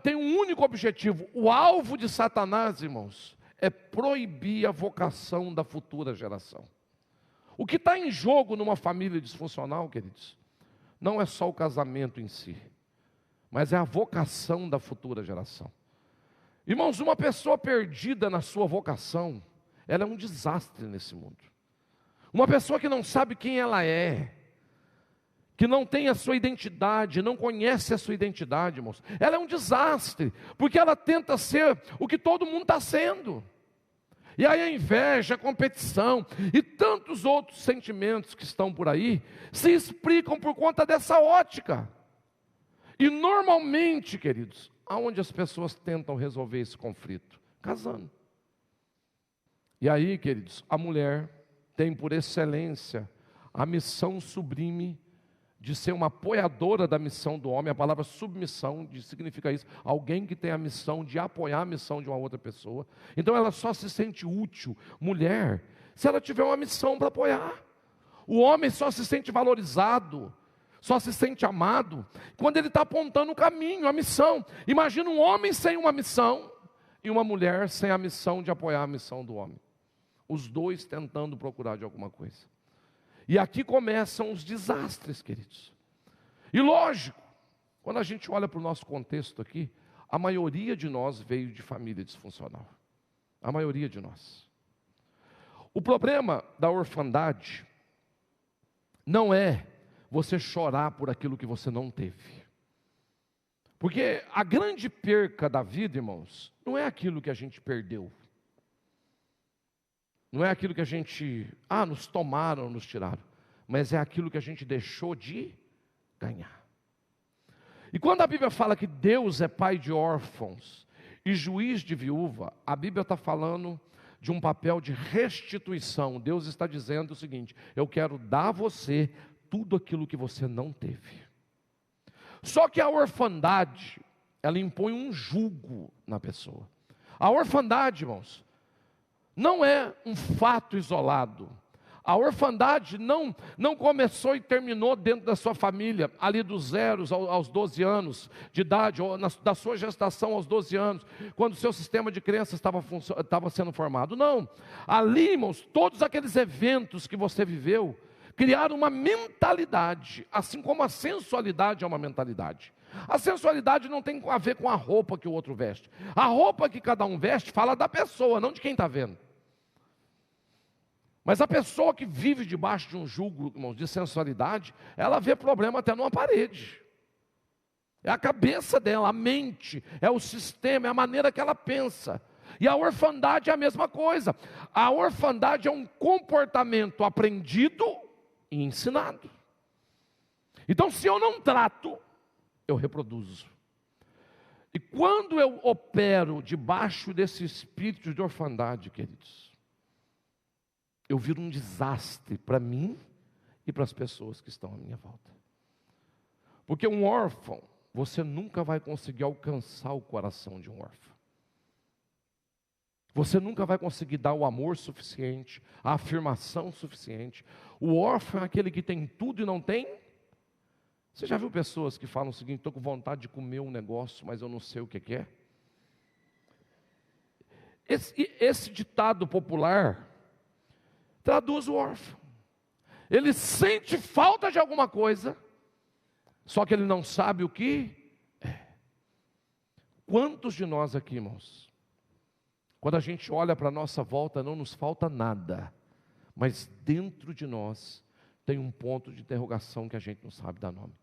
tem um único objetivo. O alvo de Satanás, irmãos, é proibir a vocação da futura geração. O que está em jogo numa família disfuncional, queridos, não é só o casamento em si, mas é a vocação da futura geração. Irmãos, uma pessoa perdida na sua vocação, ela é um desastre nesse mundo. Uma pessoa que não sabe quem ela é, que não tem a sua identidade, não conhece a sua identidade, irmãos, ela é um desastre, porque ela tenta ser o que todo mundo está sendo. E aí a inveja, a competição e tantos outros sentimentos que estão por aí, se explicam por conta dessa ótica. E normalmente, queridos, aonde as pessoas tentam resolver esse conflito? Casando. E aí, queridos, a mulher tem por excelência a missão sublime de ser uma apoiadora da missão do homem. A palavra submissão significa isso, alguém que tem a missão de apoiar a missão de uma outra pessoa. Então ela só se sente útil, mulher, se ela tiver uma missão para apoiar. O homem só se sente valorizado, só se sente amado quando ele está apontando o caminho, a missão. Imagina um homem sem uma missão e uma mulher sem a missão de apoiar a missão do homem. Os dois tentando procurar de alguma coisa. E aqui começam os desastres, queridos. E lógico, quando a gente olha para o nosso contexto aqui, a maioria de nós veio de família disfuncional. A maioria de nós. O problema da orfandade não é você chorar por aquilo que você não teve. Porque a grande perca da vida, irmãos, não é aquilo que a gente perdeu. Não é aquilo que a gente, nos tomaram, nos tiraram. Mas é aquilo que a gente deixou de ganhar. E quando a Bíblia fala que Deus é pai de órfãos e juiz de viúva, a Bíblia está falando de um papel de restituição. Deus está dizendo o seguinte: eu quero dar a você tudo aquilo que você não teve. Só que a orfandade, ela impõe um jugo na pessoa. A orfandade, irmãos, não é um fato isolado. A orfandade não começou e terminou dentro da sua família, ali dos 0 aos 12 anos de idade, ou da sua gestação aos 12 anos, quando o seu sistema de crenças estava sendo formado. Não, ali, irmãos, todos aqueles eventos que você viveu, criaram uma mentalidade, assim como a sensualidade é uma mentalidade. A sensualidade não tem a ver com a roupa que o outro veste. A roupa que cada um veste fala da pessoa, não de quem está vendo. Mas a pessoa que vive debaixo de um jugo, irmãos, de sensualidade, ela vê problema até numa parede. É a cabeça dela, a mente, é o sistema, é a maneira que ela pensa. E a orfandade é a mesma coisa. A orfandade é um comportamento aprendido e ensinado. Então, se eu não trato, eu reproduzo. E quando eu opero debaixo desse espírito de orfandade, queridos, eu viro um desastre para mim e para as pessoas que estão à minha volta. Porque um órfão, você nunca vai conseguir alcançar o coração de um órfão. Você nunca vai conseguir dar o amor suficiente, a afirmação suficiente. O órfão é aquele que tem tudo e não tem. Você já viu pessoas que falam o seguinte: estou com vontade de comer um negócio, mas eu não sei o que é? Esse ditado popular traduz o órfão. Ele sente falta de alguma coisa, só que ele não sabe o que é. Quantos de nós aqui, irmãos, quando a gente olha para a nossa volta, não nos falta nada, mas dentro de nós tem um ponto de interrogação que a gente não sabe dar nome.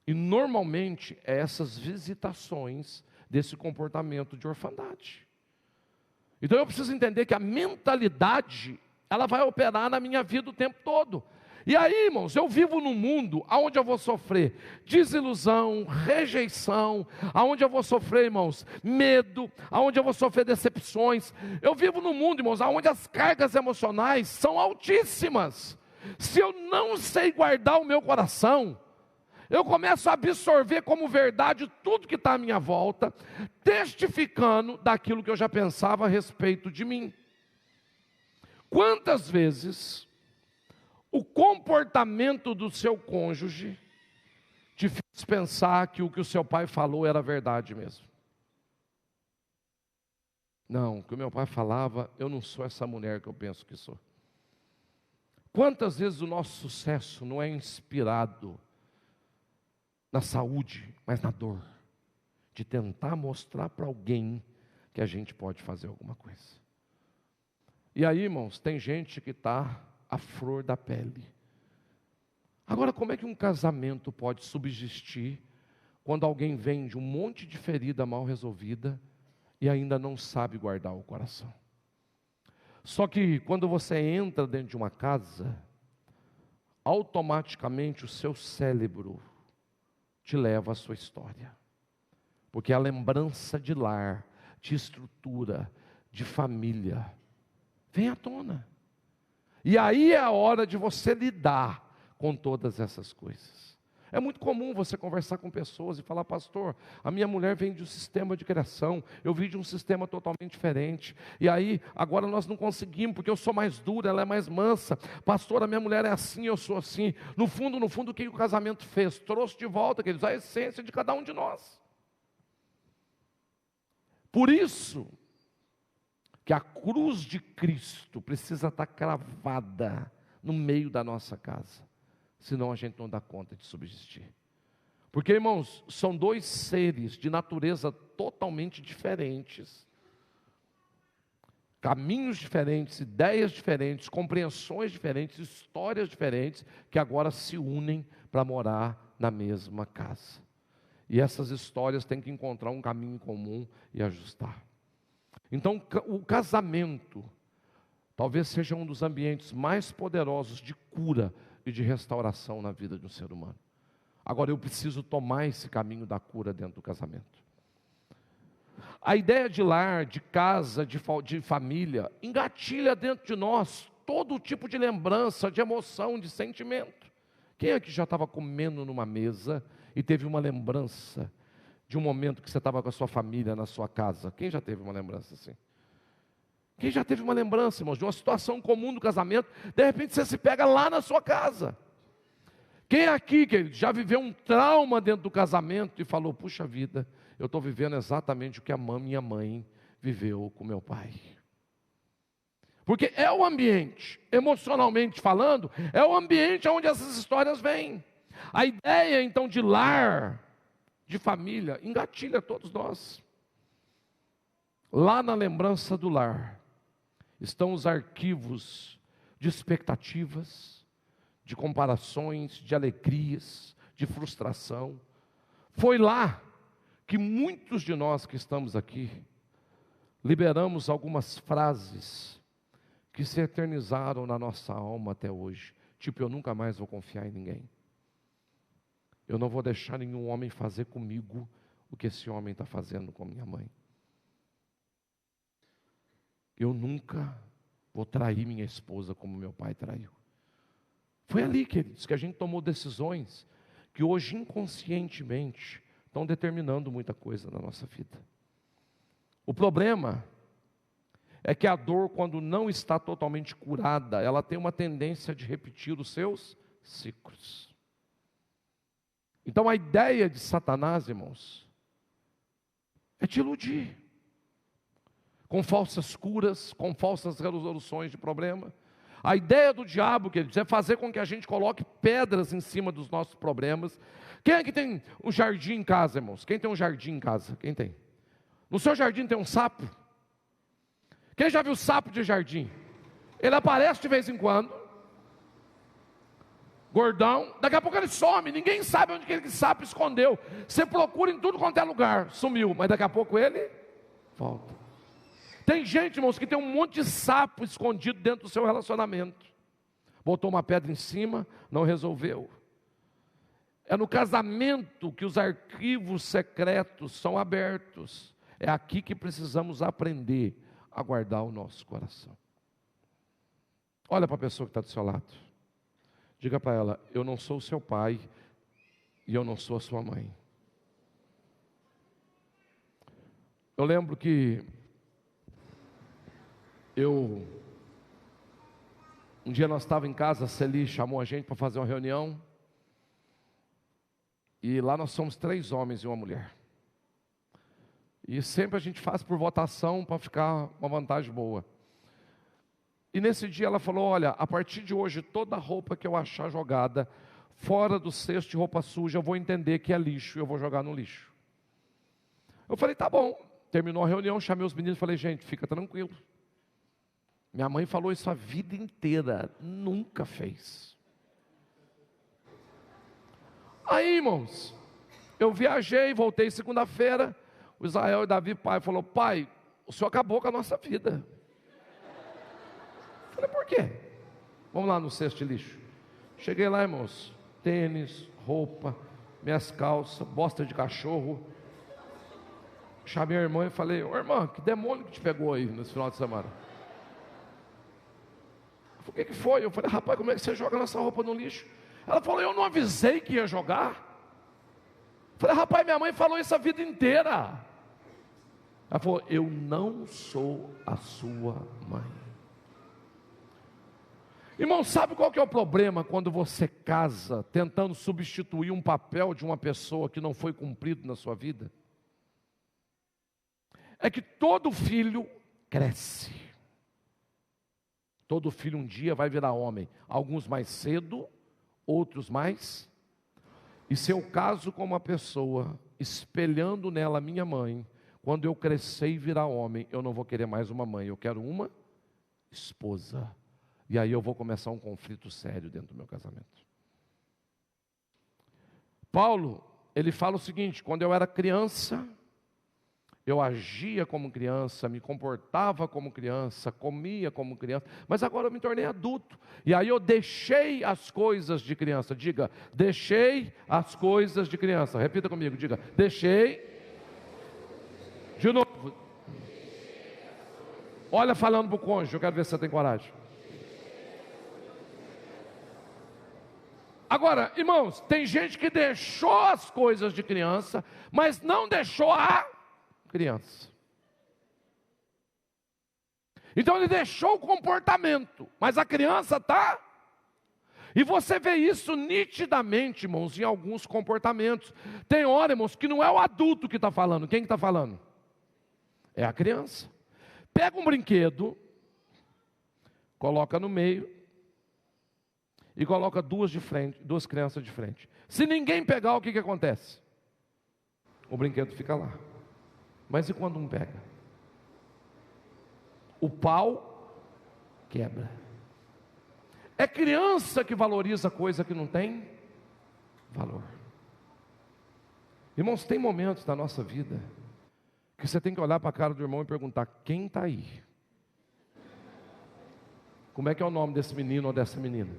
E normalmente é essas visitações desse comportamento de orfandade. Então eu preciso entender que a mentalidade, ela vai operar na minha vida o tempo todo. E aí, irmãos, eu vivo num mundo onde eu vou sofrer desilusão, rejeição, onde eu vou sofrer, irmãos, medo, onde eu vou sofrer decepções. Eu vivo num mundo, irmãos, onde as cargas emocionais são altíssimas. Se eu não sei guardar o meu coração, eu começo a absorver como verdade tudo que está à minha volta, testificando daquilo que eu já pensava a respeito de mim. Quantas vezes o comportamento do seu cônjuge te fez pensar que o que o seu pai falou era verdade mesmo? Não, o que o meu pai falava, eu não sou essa mulher que eu penso que sou. Quantas vezes o nosso sucesso não é inspirado na saúde, mas na dor, de tentar mostrar para alguém que a gente pode fazer alguma coisa. E aí, irmãos, tem gente que está à flor da pele. Agora, como é que um casamento pode subsistir quando alguém vem de um monte de ferida mal resolvida e ainda não sabe guardar o coração? Só que quando você entra dentro de uma casa, automaticamente o seu cérebro te leva à sua história. Porque a lembrança de lar, de estrutura, de família, vem à tona. E aí é a hora de você lidar com todas essas coisas. É muito comum você conversar com pessoas e falar: pastor, a minha mulher vem de um sistema de criação, eu vim de um sistema totalmente diferente, e aí agora nós não conseguimos, porque eu sou mais dura, ela é mais mansa. Pastor, a minha mulher é assim, eu sou assim. No fundo, o que o casamento fez? Trouxe de volta, queridos, a essência de cada um de nós. Por isso que a cruz de Cristo precisa estar cravada no meio da nossa casa, senão a gente não dá conta de subsistir. Porque, irmãos, são dois seres de natureza totalmente diferentes, caminhos diferentes, ideias diferentes, compreensões diferentes, histórias diferentes, que agora se unem para morar na mesma casa. E essas histórias têm que encontrar um caminho comum e ajustar. Então, o casamento talvez seja um dos ambientes mais poderosos de cura e de restauração na vida de um ser humano. Agora, eu preciso tomar esse caminho da cura dentro do casamento. A ideia de lar, de casa, de família, engatilha dentro de nós todo tipo de lembrança, de emoção, de sentimento. Quem aqui já estava comendo numa mesa e teve uma lembrança de um momento que você estava com a sua família na sua casa? Quem já teve uma lembrança assim? Quem já teve uma lembrança, irmãos, de uma situação comum do casamento, de repente você se pega lá na sua casa? Quem aqui, querido, já viveu um trauma dentro do casamento e falou: puxa vida, eu estou vivendo exatamente o que a minha mãe viveu com meu pai? Porque é o ambiente, emocionalmente falando, é o ambiente onde essas histórias vêm. A ideia então de lar, de família, engatilha todos nós. Lá na lembrança do lar estão os arquivos de expectativas, de comparações, de alegrias, de frustração. Foi lá que muitos de nós que estamos aqui liberamos algumas frases que se eternizaram na nossa alma até hoje. Tipo: eu nunca mais vou confiar em ninguém. Eu não vou deixar nenhum homem fazer comigo o que esse homem está fazendo com a minha mãe. Eu nunca vou trair minha esposa como meu pai traiu. Foi ali, queridos, que a gente tomou decisões que hoje inconscientemente estão determinando muita coisa na nossa vida. O problema é que a dor, quando não está totalmente curada, ela tem uma tendência de repetir os seus ciclos. Então a ideia de Satanás, irmãos, é te iludir com falsas curas, com falsas resoluções de problema. A ideia do diabo, queridos, é fazer com que a gente coloque pedras em cima dos nossos problemas. Quem é que tem um jardim em casa, irmãos? Quem tem um jardim em casa? Quem tem? No seu jardim tem um sapo? Quem já viu sapo de jardim? Ele aparece de vez em quando, gordão, daqui a pouco ele some, ninguém sabe onde aquele sapo escondeu. Você procura em tudo quanto é lugar, sumiu, mas daqui a pouco ele volta. Tem gente, irmãos, que tem um monte de sapo escondido dentro do seu relacionamento, Botou uma pedra em cima, não resolveu. É no casamento que os arquivos secretos são abertos. É aqui que precisamos aprender a guardar o nosso coração. Olha para a pessoa que está do seu lado. Diga para ela: eu não sou o seu pai e eu não sou a sua mãe. Eu lembro que um dia nós estávamos em casa, a Celi chamou a gente para fazer uma reunião. E lá nós somos 3 homens e uma mulher. E sempre a gente faz por votação para ficar uma vantagem boa. E nesse dia ela falou: olha, a partir de hoje, toda roupa que eu achar jogada fora do cesto de roupa suja, eu vou entender que é lixo e eu vou jogar no lixo. Eu falei: tá bom. Terminou a reunião, chamei os meninos e falei: gente, fica tranquilo. Minha mãe falou isso a vida inteira, nunca fez. Aí, irmãos, eu viajei, voltei segunda-feira. O Israel e Davi, pai, falou: pai, o senhor acabou com a nossa vida. Eu falei: por quê? Vamos lá no cesto de lixo. Cheguei lá, irmãos, tênis, roupa, minhas calças, bosta de cachorro. Chamei a irmã e falei: ô irmã, que demônio que te pegou aí nesse final de semana? Eu falei: o que foi? Eu falei: rapaz, como é que você joga nossa roupa no lixo? Ela falou: eu não avisei que ia jogar. Eu falei: rapaz, minha mãe falou isso a vida inteira. Ela falou: eu não sou a sua mãe. Irmão, sabe qual que é o problema quando você casa tentando substituir um papel de uma pessoa que não foi cumprido na sua vida? É que todo filho cresce. Todo filho um dia vai virar homem. Alguns mais cedo, outros mais. E se eu caso com uma pessoa, espelhando nela a minha mãe, quando eu crescer e virar homem, eu não vou querer mais uma mãe, eu quero uma esposa. E aí eu vou começar um conflito sério dentro do meu casamento. Paulo, ele fala o seguinte: quando eu era criança, eu agia como criança, me comportava como criança, comia como criança, mas agora eu me tornei adulto. E aí eu deixei as coisas de criança. Diga: deixei as coisas de criança. Repita comigo, diga: deixei. De novo. Olha, falando para o cônjuge, eu quero ver se você tem coragem. Agora, irmãos, tem gente que deixou as coisas de criança, mas não deixou a criança. Então ele deixou o comportamento, mas a criança está. E você vê isso nitidamente, irmãos, em alguns comportamentos. Tem hora, irmãos, que não é o adulto que está falando. Quem que está falando? É a criança. Pega um brinquedo, coloca no meio e coloca duas crianças de frente. Se ninguém pegar, o que acontece? O brinquedo fica lá. Mas e quando um pega? O pau quebra. É criança que valoriza coisa que não tem valor. Irmãos, tem momentos da nossa vida que você tem que olhar para a cara do irmão e perguntar: quem está aí? Como é que é o nome desse menino ou dessa menina?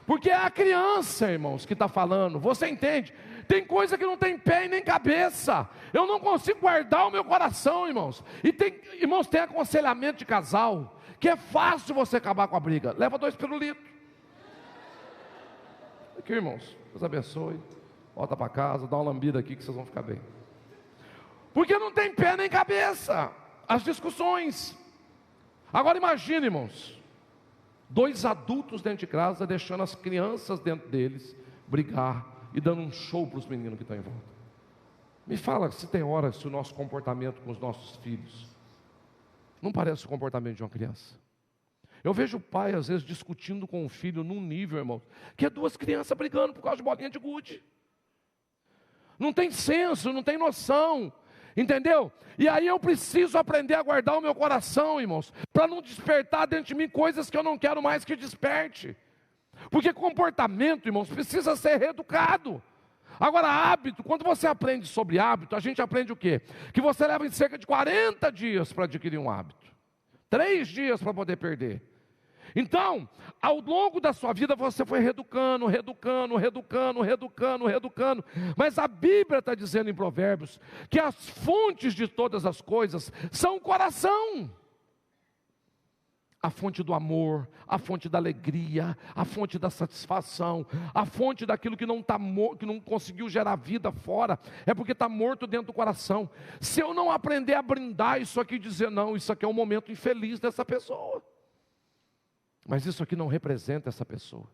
Porque é a criança, irmãos, que está falando. Você entende? Tem coisa que não tem pé e nem cabeça. Eu não consigo guardar o meu coração, irmãos. E irmãos, tem aconselhamento de casal, que é fácil você acabar com a briga. Leva 2 pirulitos. Aqui, irmãos, Deus abençoe. Volta para casa, dá uma lambida aqui que vocês vão ficar bem. Porque não tem pé nem cabeça as discussões. Agora imagine, irmãos, 2 adultos dentro de casa, deixando as crianças dentro deles brigar e dando um show para os meninos que estão em volta. Me fala se tem hora, se o nosso comportamento com os nossos filhos não parece o comportamento de uma criança. Eu vejo o pai às vezes discutindo com o filho num nível, irmão, que é 2 crianças brigando por causa de bolinha de gude. Não tem senso, não tem noção. Entendeu? E aí eu preciso aprender a guardar o meu coração, irmãos, para não despertar dentro de mim coisas que eu não quero mais que desperte. Porque comportamento, irmãos, precisa ser reeducado. Agora, hábito, quando você aprende sobre hábito, a gente aprende o quê? Que você leva em cerca de 40 dias para adquirir um hábito. 3 dias para poder perder. Então, ao longo da sua vida você foi reeducando, mas a Bíblia está dizendo em Provérbios que as fontes de todas as coisas são o coração. A fonte do amor, a fonte da alegria, a fonte da satisfação, a fonte daquilo que não está morto, que não conseguiu gerar vida fora, é porque está morto dentro do coração. Se eu não aprender a brindar isso aqui e dizer, não, isso aqui é um momento infeliz dessa pessoa, mas isso aqui não representa essa pessoa.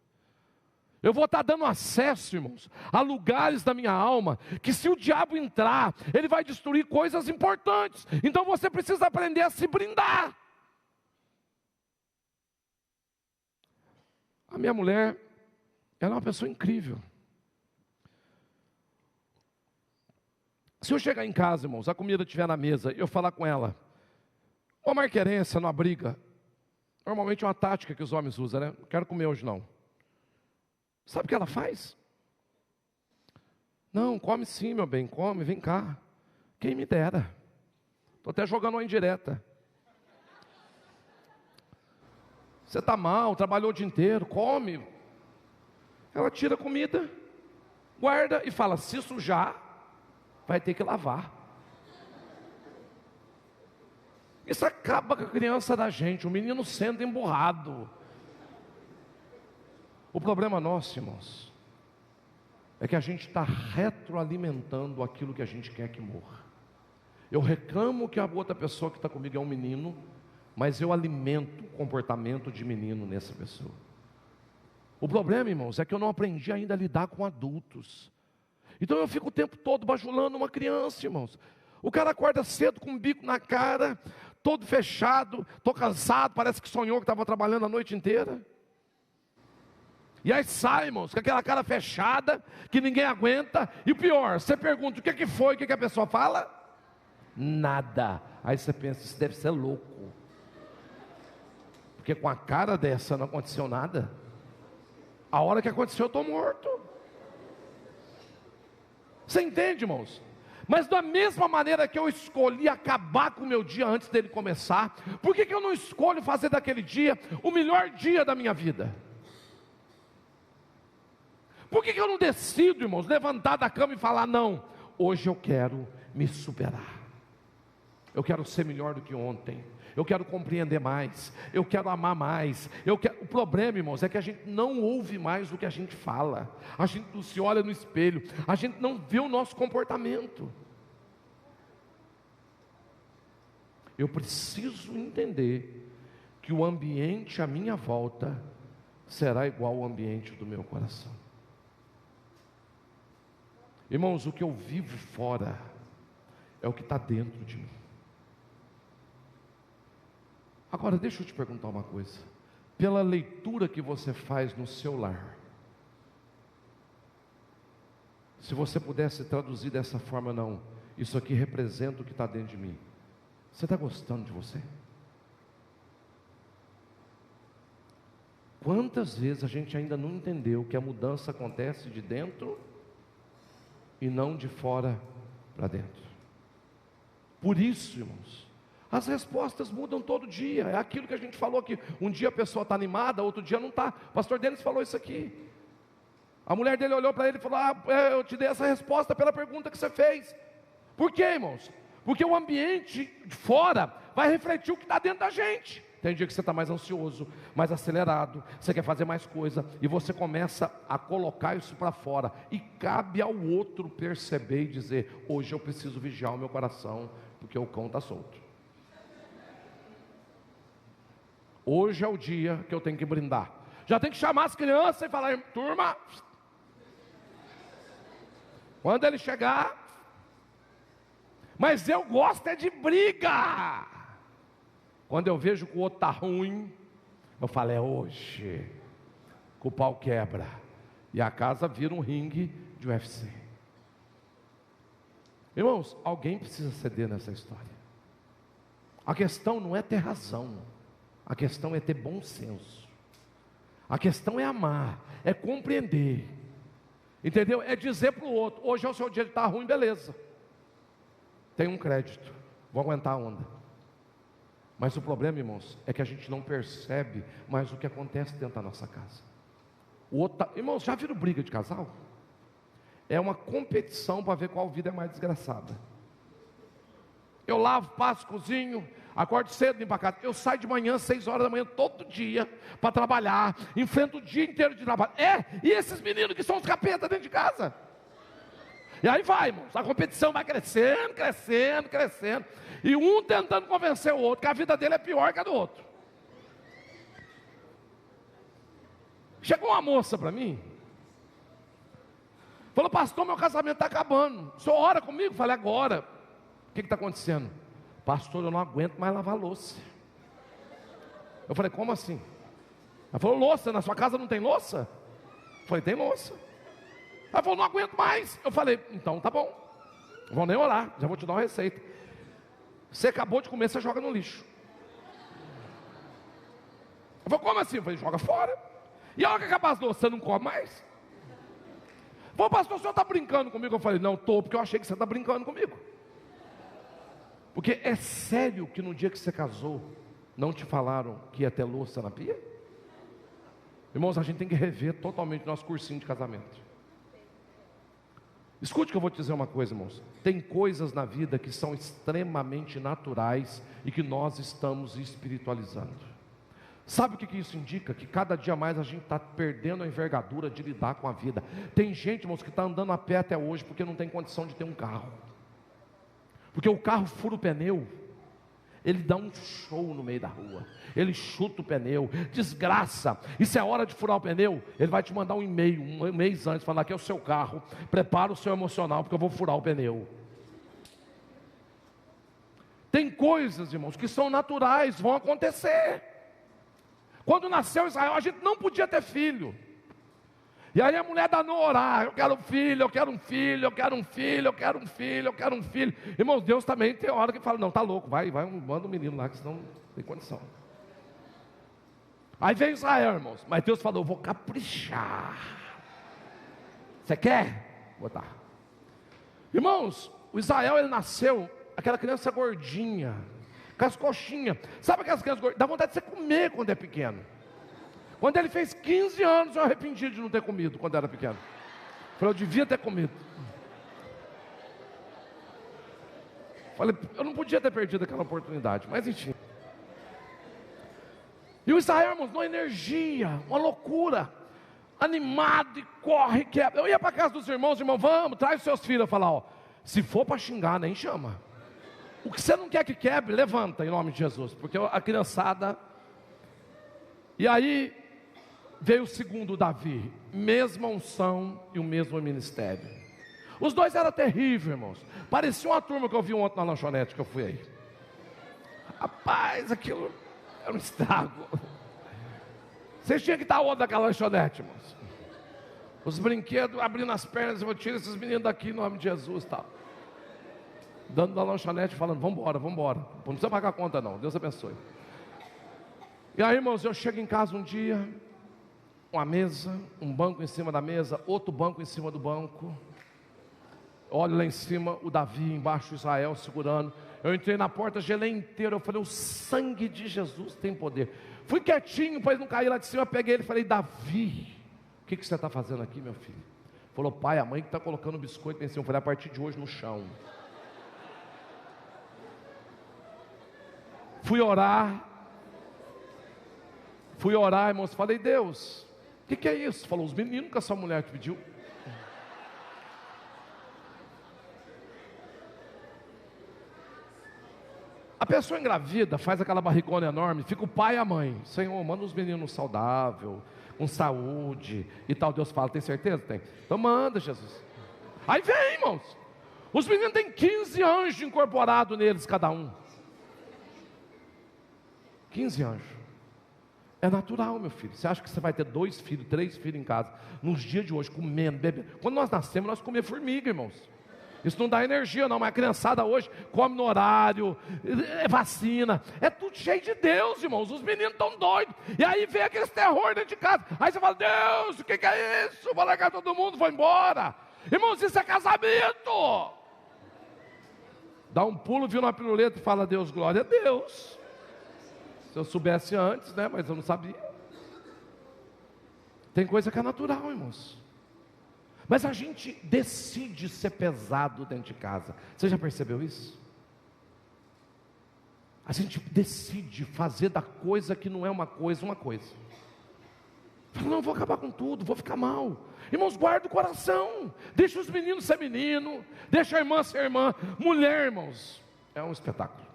Eu vou estar dando acesso, irmãos, a lugares da minha alma, que se o diabo entrar, ele vai destruir coisas importantes. Então você precisa aprender a se brindar. A minha mulher, ela é uma pessoa incrível. Se eu chegar em casa, irmãos, a comida estiver na mesa, e eu falar com ela, ô marquerência, numa briga, normalmente é uma tática que os homens usam, né? Não quero comer hoje não. Sabe o que ela faz? Não, come sim, meu bem, come, vem cá. Quem me dera. Estou até jogando uma indireta. Você está mal, trabalhou o dia inteiro, come. Ela tira a comida, guarda e fala, se sujar, vai ter que lavar. Isso acaba com a criança da gente, o menino sendo emburrado. O problema nosso, irmãos, é que a gente está retroalimentando aquilo que a gente quer que morra. Eu reclamo que a outra pessoa que está comigo é um menino, mas eu alimento o comportamento de menino nessa pessoa. O problema, irmãos, é que eu não aprendi ainda a lidar com adultos. Então eu fico o tempo todo bajulando uma criança, irmãos. O cara acorda cedo com um bico na cara, todo fechado, estou cansado, parece que sonhou que estava trabalhando a noite inteira. E aí sai, irmãos, com aquela cara fechada, que ninguém aguenta. E o pior, você pergunta o que foi, o que a pessoa fala? Nada. Aí você pensa, isso deve ser louco. Porque com a cara dessa não aconteceu nada. A hora que aconteceu eu estou morto. Você entende, irmãos? Mas da mesma maneira que eu escolhi acabar com o meu dia antes dele começar, por que eu não escolho fazer daquele dia o melhor dia da minha vida? Por que eu não decido, irmãos, levantar da cama e falar, não, hoje eu quero me superar. Eu quero ser melhor do que ontem. Eu quero compreender mais. Eu quero amar mais. O problema, irmãos, é que a gente não ouve mais o que a gente fala. A gente não se olha no espelho. A gente não vê o nosso comportamento. Eu preciso entender que o ambiente à minha volta será igual ao ambiente do meu coração. Irmãos, o que eu vivo fora é o que está dentro de mim. Agora, deixa eu te perguntar uma coisa. Pela leitura que você faz no seu lar, se você pudesse traduzir dessa forma, não, isso aqui representa o que está dentro de mim. Você está gostando de você? Quantas vezes a gente ainda não entendeu que a mudança acontece de dentro e não de fora para dentro? Por isso, irmãos, as respostas mudam todo dia. É aquilo que a gente falou aqui. Um dia a pessoa está animada, outro dia não está. O pastor Denis falou isso aqui. A mulher dele olhou para ele e falou, eu te dei essa resposta pela pergunta que você fez. Por quê, irmãos? Porque o ambiente de fora vai refletir o que está dentro da gente. Tem dia que você está mais ansioso, mais acelerado, você quer fazer mais coisa, e você começa a colocar isso para fora, e cabe ao outro perceber e dizer, hoje eu preciso vigiar o meu coração, porque o cão está solto. Hoje é o dia que eu tenho que brindar. Já tem que chamar as crianças e falar, turma, quando ele chegar, mas eu gosto é de briga. Quando eu vejo que o outro está ruim, eu falo, é hoje que o pau quebra. E a casa vira um ringue de UFC. Irmãos, alguém precisa ceder nessa história. A questão não é ter razão. A questão é ter bom senso. A questão é amar, é compreender. Entendeu? É dizer para o outro, hoje é o seu dia de estar ruim, beleza. Tem um crédito, vou aguentar a onda. Mas o problema, irmãos, é que a gente não percebe mais o que acontece dentro da nossa casa. Irmãos, já viram briga de casal? É uma competição para ver qual vida é mais desgraçada. Eu lavo, passo, cozinho, acordo cedo, vim para casa. Eu saio de manhã, 6 horas da manhã, todo dia, para trabalhar. Enfrento o dia inteiro de trabalho. E esses meninos que são os capetas dentro de casa? E aí vai, irmãos, a competição vai crescendo, crescendo, crescendo. E um tentando convencer o outro que a vida dele é pior que a do outro. Chegou uma moça para mim, falou: pastor, meu casamento está acabando, o senhor ora comigo? Falei: agora. O que está acontecendo? Pastor, eu não aguento mais lavar louça. Eu falei: como assim? Ela falou: louça, na sua casa não tem louça? Eu falei: tem louça. Ela falou: não aguento mais. Eu falei: então tá bom, não vou nem orar, já vou te dar uma receita. Você acabou de comer, você joga no lixo. Eu falei: como assim? Eu falei: joga fora. E a hora que acabar as louças, você não come mais? Falei: pastor, o senhor está brincando comigo? Eu falei: não estou, porque eu achei que você está brincando comigo. Porque é sério que no dia que você casou, não te falaram que ia ter louça na pia? Irmãos, a gente tem que rever totalmente nosso cursinho de casamento. Escute que eu vou te dizer uma coisa, irmãos. Tem coisas na vida que são extremamente naturais e que nós estamos espiritualizando. Sabe o que isso indica? Que cada dia mais a gente está perdendo a envergadura de lidar com a vida. Tem gente, irmãos, que está andando a pé até hoje porque não tem condição de ter um carro. Porque o carro fura o pneu, ele dá um show no meio da rua, ele chuta o pneu, desgraça. E se é hora de furar o pneu, ele vai te mandar um e-mail, um mês antes, falar que é o seu carro, prepara o seu emocional, porque eu vou furar o pneu. Tem coisas, irmãos, que são naturais, vão acontecer. Quando nasceu Israel, a gente não podia ter filho. E aí a mulher danou orar: eu quero um filho, eu quero um filho, eu quero um filho, eu quero um filho, eu quero um filho. Irmãos, Deus também tem hora que fala: não, tá louco, vai, manda um menino lá, que senão não tem condição. Aí veio Israel, irmãos, mas Deus falou: eu vou caprichar. Você quer? Vou dar. Irmãos, o Israel, ele nasceu, aquela criança gordinha, com as coxinhas. Sabe aquelas crianças gordinhas? Dá vontade de você comer quando é pequeno. Quando ele fez 15 anos, eu arrependi de não ter comido quando era pequeno. Falei: eu devia ter comido. Falei: eu não podia ter perdido aquela oportunidade, mas enfim. E o Israel, irmãos, numa energia, uma loucura, animado e corre, quebra. Eu ia para casa dos irmãos: irmão, vamos, traz os seus filhos. Eu falava: ó, se for para xingar, nem chama. O que você não quer que quebre, levanta em nome de Jesus, porque a criançada. E aí veio o segundo Davi, mesma unção e o mesmo ministério. Os dois eram terríveis, irmãos. Parecia uma turma que eu vi ontem na lanchonete que eu fui aí. Rapaz, aquilo era um estrago. Vocês tinham que estar onde daquela lanchonete, irmãos? Os brinquedos abrindo as pernas: eu vou tirar esses meninos daqui em nome de Jesus, tal. Dando da lanchonete, falando: vamos embora, vamos embora. Não precisa pagar a conta não, Deus abençoe. E aí, irmãos, eu chego em casa um dia, uma mesa, um banco em cima da mesa, outro banco em cima do banco. Olho lá em cima, o Davi embaixo, Israel segurando. Eu entrei na porta, gelei inteiro. Eu falei: o sangue de Jesus tem poder. Fui quietinho para ele não cair lá de cima. Peguei ele e falei: Davi, o que você está fazendo aqui, meu filho? Falou: pai, a mãe que está colocando biscoito em cima. Eu falei: a partir de hoje no chão. Fui orar, irmãos. Falei: Deus, o que é isso? Falou: os meninos que a sua mulher te pediu. A pessoa engravida, faz aquela barrigona enorme, fica o pai e a mãe: Senhor, manda os meninos saudáveis, com saúde e tal. Deus fala: tem certeza? Tem. Então manda, Jesus. Aí vem, irmãos, os meninos têm 15 anjos incorporados neles cada um. 15 anjos. É natural, meu filho. Você acha que você vai ter 2 filhos, 3 filhos em casa, nos dias de hoje, comendo, bebendo? Quando nós nascemos, nós comíamos formiga, irmãos. Isso não dá energia não, mas a criançada hoje come no horário, é vacina, é tudo cheio de Deus, irmãos. Os meninos estão doidos. E aí vem aqueles terror dentro de casa. Aí você fala: Deus, o que é isso? Vou largar todo mundo, vou embora. Irmãos, isso é casamento. Dá um pulo, viu na piruleta e fala: Deus, glória a Deus. Se eu soubesse antes, né? Mas eu não sabia. Tem coisa que é natural, irmãos. Mas a gente decide ser pesado dentro de casa. Você já percebeu isso? A gente decide fazer da coisa que não é uma coisa, uma coisa. Fala, não, vou acabar com tudo, vou ficar mal. Irmãos, guarda o coração. Deixa os meninos ser menino. Deixa a irmã ser irmã. Mulher, irmãos, é um espetáculo.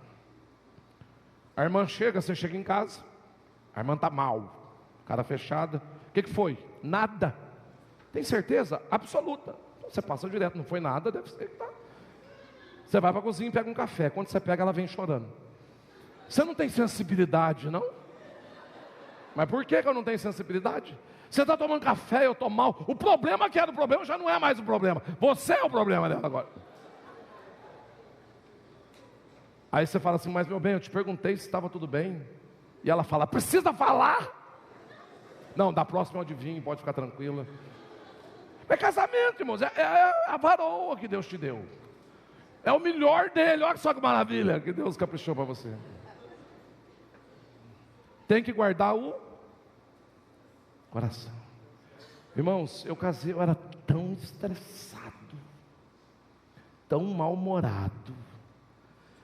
A irmã chega, você chega em casa, a irmã está mal, cara fechada. O que foi? Nada. Tem certeza? Absoluta. Então você passa direto, não foi nada, deve ser que tá. Você vai para a cozinha e pega um café. Quando você pega, ela vem chorando. Você não tem sensibilidade, não? Mas por que eu não tenho sensibilidade? Você está tomando café, eu estou mal. O problema que era o problema já não é mais o problema. Você é o problema dela agora. Aí você fala assim, mas meu bem, eu te perguntei se estava tudo bem. E ela fala, precisa falar? Não, da próxima eu adivinho, pode ficar tranquila. É casamento, irmãos, é a varoa que Deus te deu. É o melhor dele, olha só que maravilha que Deus caprichou para você. Tem que guardar o coração. Irmãos, eu casei, eu era tão estressado, tão mal-humorado.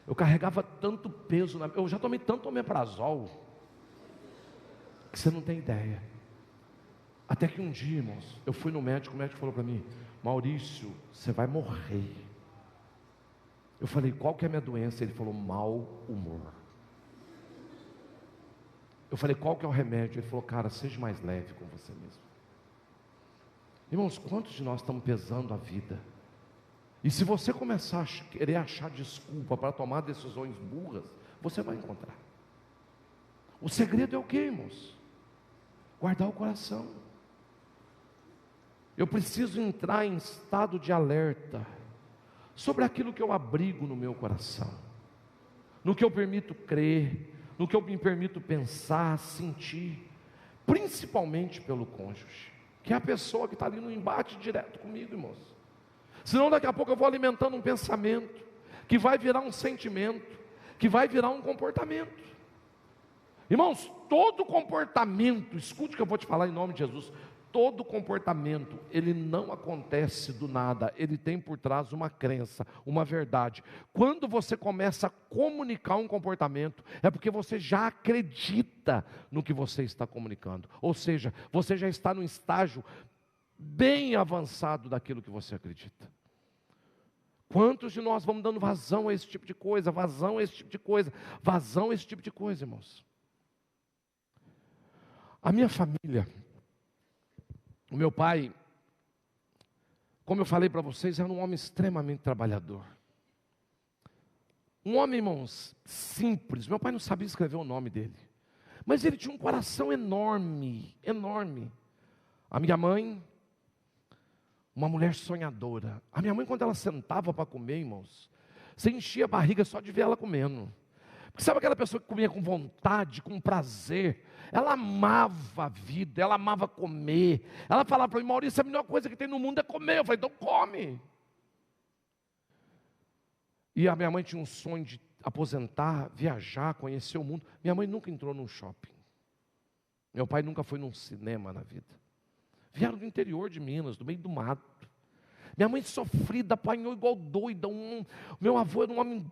Eu carregava tanto peso, eu já tomei tanto omeprazol, que você não tem ideia. Até que um dia, irmãos, eu fui no médico, o médico falou para mim, Maurício, você vai morrer. Eu falei, qual que é a minha doença? Ele falou, mau humor. Eu falei, qual que é o remédio? Ele falou, cara, seja mais leve com você mesmo. Irmãos, quantos de nós estamos pesando a vida? E se você começar a querer achar desculpa para tomar decisões burras, você vai encontrar. O segredo é o que, irmãos? Guardar o coração. Eu preciso entrar em estado de alerta sobre aquilo que eu abrigo no meu coração, no que eu permito crer, no que eu me permito pensar, sentir, principalmente pelo cônjuge, que é a pessoa que está ali no embate direto comigo, irmãos. Senão daqui a pouco eu vou alimentando um pensamento, que vai virar um sentimento, que vai virar um comportamento. Irmãos, todo comportamento, escute o que eu vou te falar em nome de Jesus, todo comportamento, ele não acontece do nada, ele tem por trás uma crença, uma verdade. Quando você começa a comunicar um comportamento, é porque você já acredita no que você está comunicando. Ou seja, você já está num estágio bem avançado daquilo que você acredita. Quantos de nós vamos dando vazão a esse tipo de coisa, vazão a esse tipo de coisa, vazão a esse tipo de coisa, irmãos? A minha família, o meu pai, como eu falei para vocês, era um homem extremamente trabalhador. Um homem, irmãos, simples. Meu pai não sabia escrever o nome dele, mas ele tinha um coração enorme, enorme. A minha mãe, uma mulher sonhadora. A minha mãe, quando ela sentava para comer, irmãos, você enchia a barriga só de ver ela comendo. Porque sabe aquela pessoa que comia com vontade, com prazer? Ela amava a vida, ela amava comer. Ela falava para mim, Maurício, a melhor coisa que tem no mundo é comer. Eu falei, então come. E a minha mãe tinha um sonho de aposentar, viajar, conhecer o mundo. Minha mãe nunca entrou num shopping. Meu pai nunca foi num cinema na vida. Vieram do interior de Minas, do meio do mato. Minha mãe sofrida, apanhou igual doida. Meu avô era um homem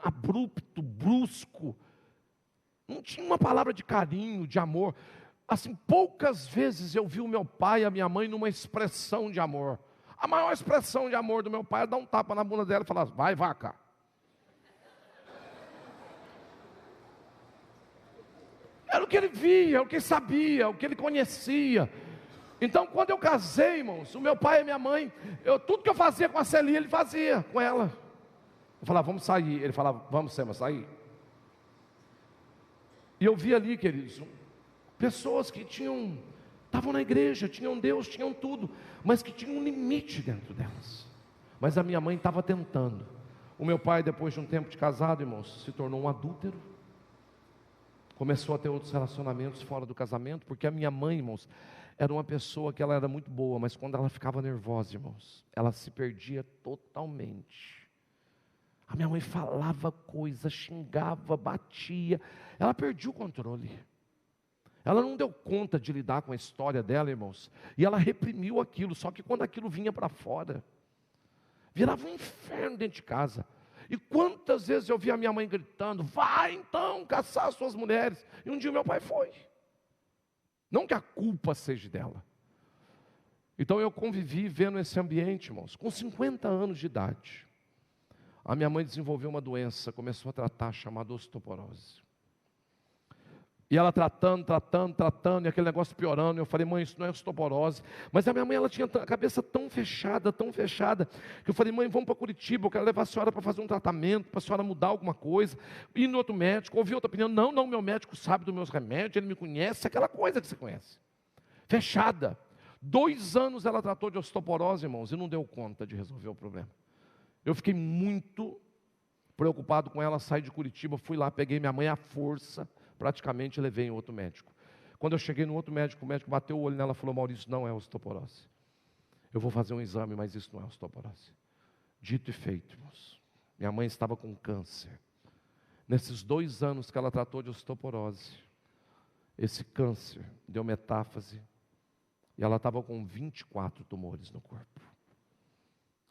abrupto, brusco. Não tinha uma palavra de carinho, de amor. Assim, poucas vezes eu vi o meu pai e a minha mãe numa expressão de amor. A maior expressão de amor do meu pai é dar um tapa na bunda dela e falar, vai vaca. Era o que ele via, o que ele sabia, o que ele conhecia. Então, quando eu casei, irmãos, o meu pai e a minha mãe, tudo que eu fazia com a Celia, ele fazia com ela. Eu falava, vamos sair. Ele falava, vamos, Sema, sair. E eu vi ali, queridos, pessoas que estavam na igreja, tinham Deus, tinham tudo, mas que tinham um limite dentro delas. Mas a minha mãe estava tentando. O meu pai, depois de um tempo de casado, irmãos, se tornou um adúltero. Começou a ter outros relacionamentos fora do casamento, porque a minha mãe, irmãos, era uma pessoa que ela era muito boa, mas quando ela ficava nervosa, irmãos, ela se perdia totalmente. A minha mãe falava coisa, xingava, batia. Ela perdia o controle. Ela não deu conta de lidar com a história dela, irmãos. E ela reprimiu aquilo. Só que quando aquilo vinha para fora, virava um inferno dentro de casa. E quantas vezes eu vi a minha mãe gritando: vai então caçar as suas mulheres. E um dia meu pai foi. Não que a culpa seja dela. Então eu convivi vendo esse ambiente, irmãos. Com 50 anos de idade, a minha mãe desenvolveu uma doença, começou a tratar, chamada osteoporose. E ela tratando, e aquele negócio piorando. Eu falei: mãe, isso não é osteoporose. Mas a minha mãe, ela tinha a cabeça tão fechada, que eu falei: mãe, vamos para Curitiba, eu quero levar a senhora para fazer um tratamento, para a senhora mudar alguma coisa. Ir no outro médico, ouvir outra opinião. Não, meu médico sabe dos meus remédios, ele me conhece, aquela coisa que você conhece. Fechada. 2 anos ela tratou de osteoporose, irmãos, e não deu conta de resolver o problema. Eu fiquei muito preocupado com ela, saí de Curitiba, fui lá, peguei minha mãe à força, praticamente levei em outro médico. Quando eu cheguei no outro médico, o médico bateu o olho nela e falou: Maurício, não é osteoporose. Eu vou fazer um exame, mas isso não é osteoporose. Dito e feito, irmãos. Minha mãe estava com câncer. Nesses 2 anos que ela tratou de osteoporose, esse câncer deu metástase, e ela estava com 24 tumores no corpo.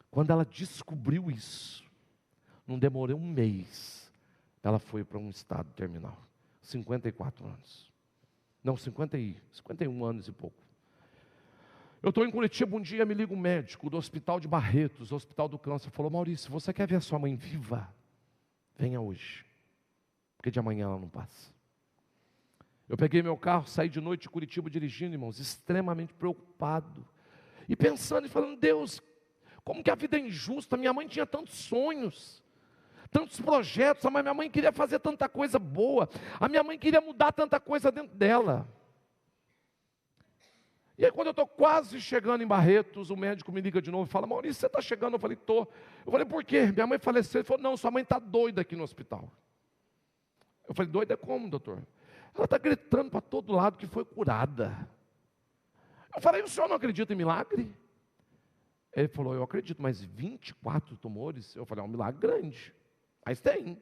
Quando ela descobriu isso, não demorou um mês, ela foi para um estado terminal. 54 anos. Não, 51 anos e pouco. Eu estou em Curitiba, um dia me liga um médico do Hospital de Barretos, Hospital do Câncer, falou: Maurício, você quer ver a sua mãe viva? Venha hoje, porque de amanhã ela não passa. Eu peguei meu carro, saí de noite de Curitiba dirigindo, irmãos, extremamente preocupado. E pensando e falando: Deus, como que a vida é injusta? Minha mãe tinha tantos sonhos, tantos projetos, mas minha mãe queria fazer tanta coisa boa. A minha mãe queria mudar tanta coisa dentro dela. E aí quando eu estou quase chegando em Barretos, o médico me liga de novo e fala: Maurício, você está chegando? Eu falei: estou. Eu falei: por quê? Minha mãe faleceu. Ele falou: não, sua mãe está doida aqui no hospital. Eu falei: doida como, doutor? Ela está gritando para todo lado que foi curada. Eu falei: o senhor não acredita em milagre? Ele falou: eu acredito, mas 24 tumores? Eu falei: é um milagre grande, mas tem.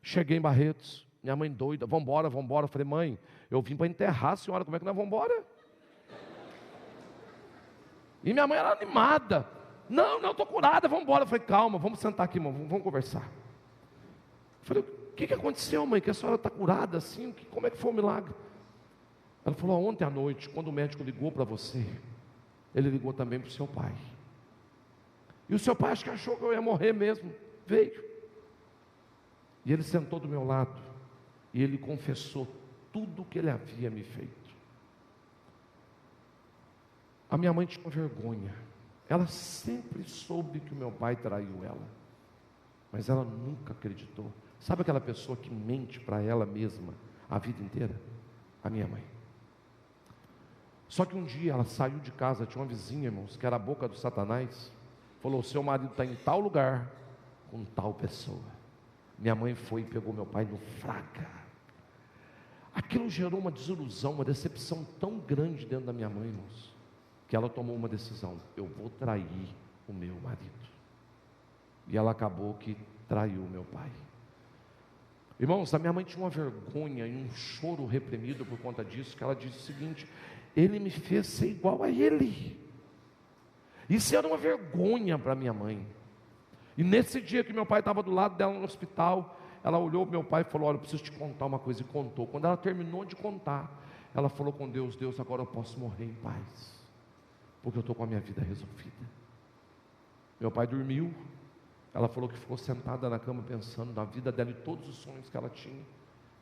Cheguei em Barretos, minha mãe doida: vamos embora. Eu falei: mãe, eu vim para enterrar a senhora, como é que nós vamos embora? E minha mãe era animada: não, estou curada, vamos embora. Eu falei: calma, vamos sentar aqui, irmão, vamos conversar. Eu falei: o que aconteceu, mãe, que a senhora está curada assim? Como é que foi o milagre? Ela falou: ontem à noite, quando o médico ligou para você, ele ligou também para o seu pai. E o seu pai acho que achou que eu ia morrer mesmo. Veio. E ele sentou do meu lado. E ele confessou tudo o que ele havia me feito. A minha mãe tinha vergonha. Ela sempre soube que o meu pai traiu ela. Mas ela nunca acreditou. Sabe aquela pessoa que mente para ela mesma a vida inteira? A minha mãe. Só que um dia ela saiu de casa, tinha uma vizinha, irmãos, que era a boca do Satanás. Falou: seu marido está em tal lugar, com tal pessoa. Minha mãe foi e pegou meu pai no fraca. Aquilo gerou uma desilusão, uma decepção tão grande dentro da minha mãe, irmãos, que ela tomou uma decisão: eu vou trair o meu marido. E ela acabou que traiu o meu pai. Irmãos, a minha mãe tinha uma vergonha e um choro reprimido por conta disso, que ela disse o seguinte: ele me fez ser igual a ele. Isso era uma vergonha para minha mãe. E nesse dia que meu pai estava do lado dela no hospital, ela olhou para meu pai e falou: olha, eu preciso te contar uma coisa. E contou. Quando ela terminou de contar, ela falou com Deus: Deus, agora eu posso morrer em paz, porque eu estou com a minha vida resolvida. Meu pai dormiu. Ela falou que ficou sentada na cama pensando na vida dela e todos os sonhos que ela tinha.